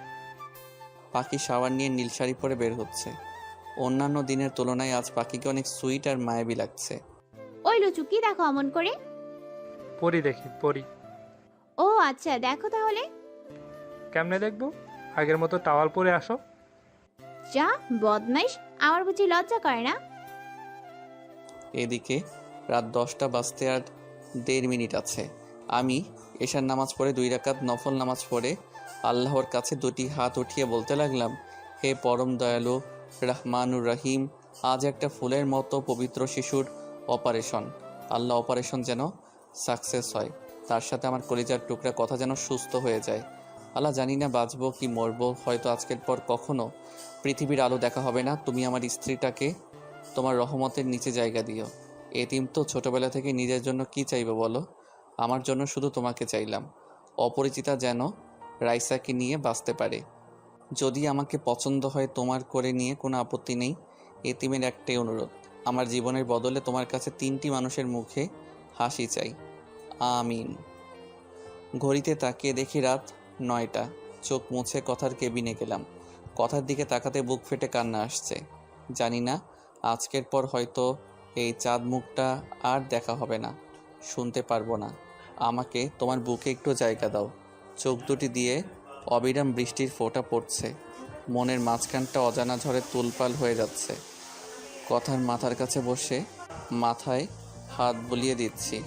পাখি শাওয়ার নিয়ে নীল শাড়ি পরে বের হচ্ছে। অন্যান্য দিনের তুলনায় আজ পাখিকে অনেক সুইট আর মায়াবী লাগছে। ওই লুচু, কি দেখো অমন করে? পরি দেখি, পরি। ও আচ্ছা, দেখো তাহলে। কেমনে দেখবো? আগের মতো টাওয়াল পরে আসো। যা বদমাইশ, আমার বুঝি লজ্জা করে না? এদিকে রাত 10টা বাজতে আর 1.5 মিনিট আছে। আমি এশার নামাজ পড়ে 2 রাকাত নফল নামাজ পড়ে আল্লাহর কাছে 2টি হাত উঠিয়ে বলতে লাগলাম, হে পরম দয়ালু রহমানুর রহিম, আজ একটা ফুলের মতো পবিত্র শিশুর অপারেশন। আল্লাহ, অপারেশন যেন সাকসেস হয়, তার সাথে আমার কলিজার টুকরা কথা যেন সুস্থ হয়ে যায়। আল্লাহ, জানি না বাঁচবো কি মরবো, হয়তো আজকের পর কখনো পৃথিবীর আলো দেখা হবে না। তুমি আমার স্ত্রীটাকে তোমার রহমতের নিচে জায়গা দিও। এতিম তো, ছোটবেলা থেকে নিজের জন্য কি চাইবো বলো? আমার জন্য শুধু তোমাকে চাইলাম। অপরিচিতা যেন রাইসাকে নিয়ে বাঁচতে পারে। যদি আমাকে পছন্দ হয় তোমার করে নিয়ে কোনো আপত্তি নেই। এতিমের একটাই অনুরোধ, আমার জীবনের বদলে তোমার কাছে 3টি মানুষের মুখে হাসি চাই। আমিন। ঘড়িতে তাকিয়ে দেখি রাত 9টা। চোখ মুছে কথার কেবিনে গেলাম। কথার দিকে তাকাতে বুক ফেটে কান্না আসছে। জানি না আজকের পর হয়তো এই চাঁদ মুখটা আর দেখা হবে না, শুনতে পারবো না। আমাকে তোমার বুকে একটু জায়গা দাও। চোখ দুটি দিয়ে অবিরাম বৃষ্টির ফোঁটা পড়ছে, মনের মাঝখানটা অজানা ঝড়ে তুলপাল হয়ে যাচ্ছে। কথার মাথার কাছে বসে মাথায় হাত বুলিয়ে দিচ্ছি।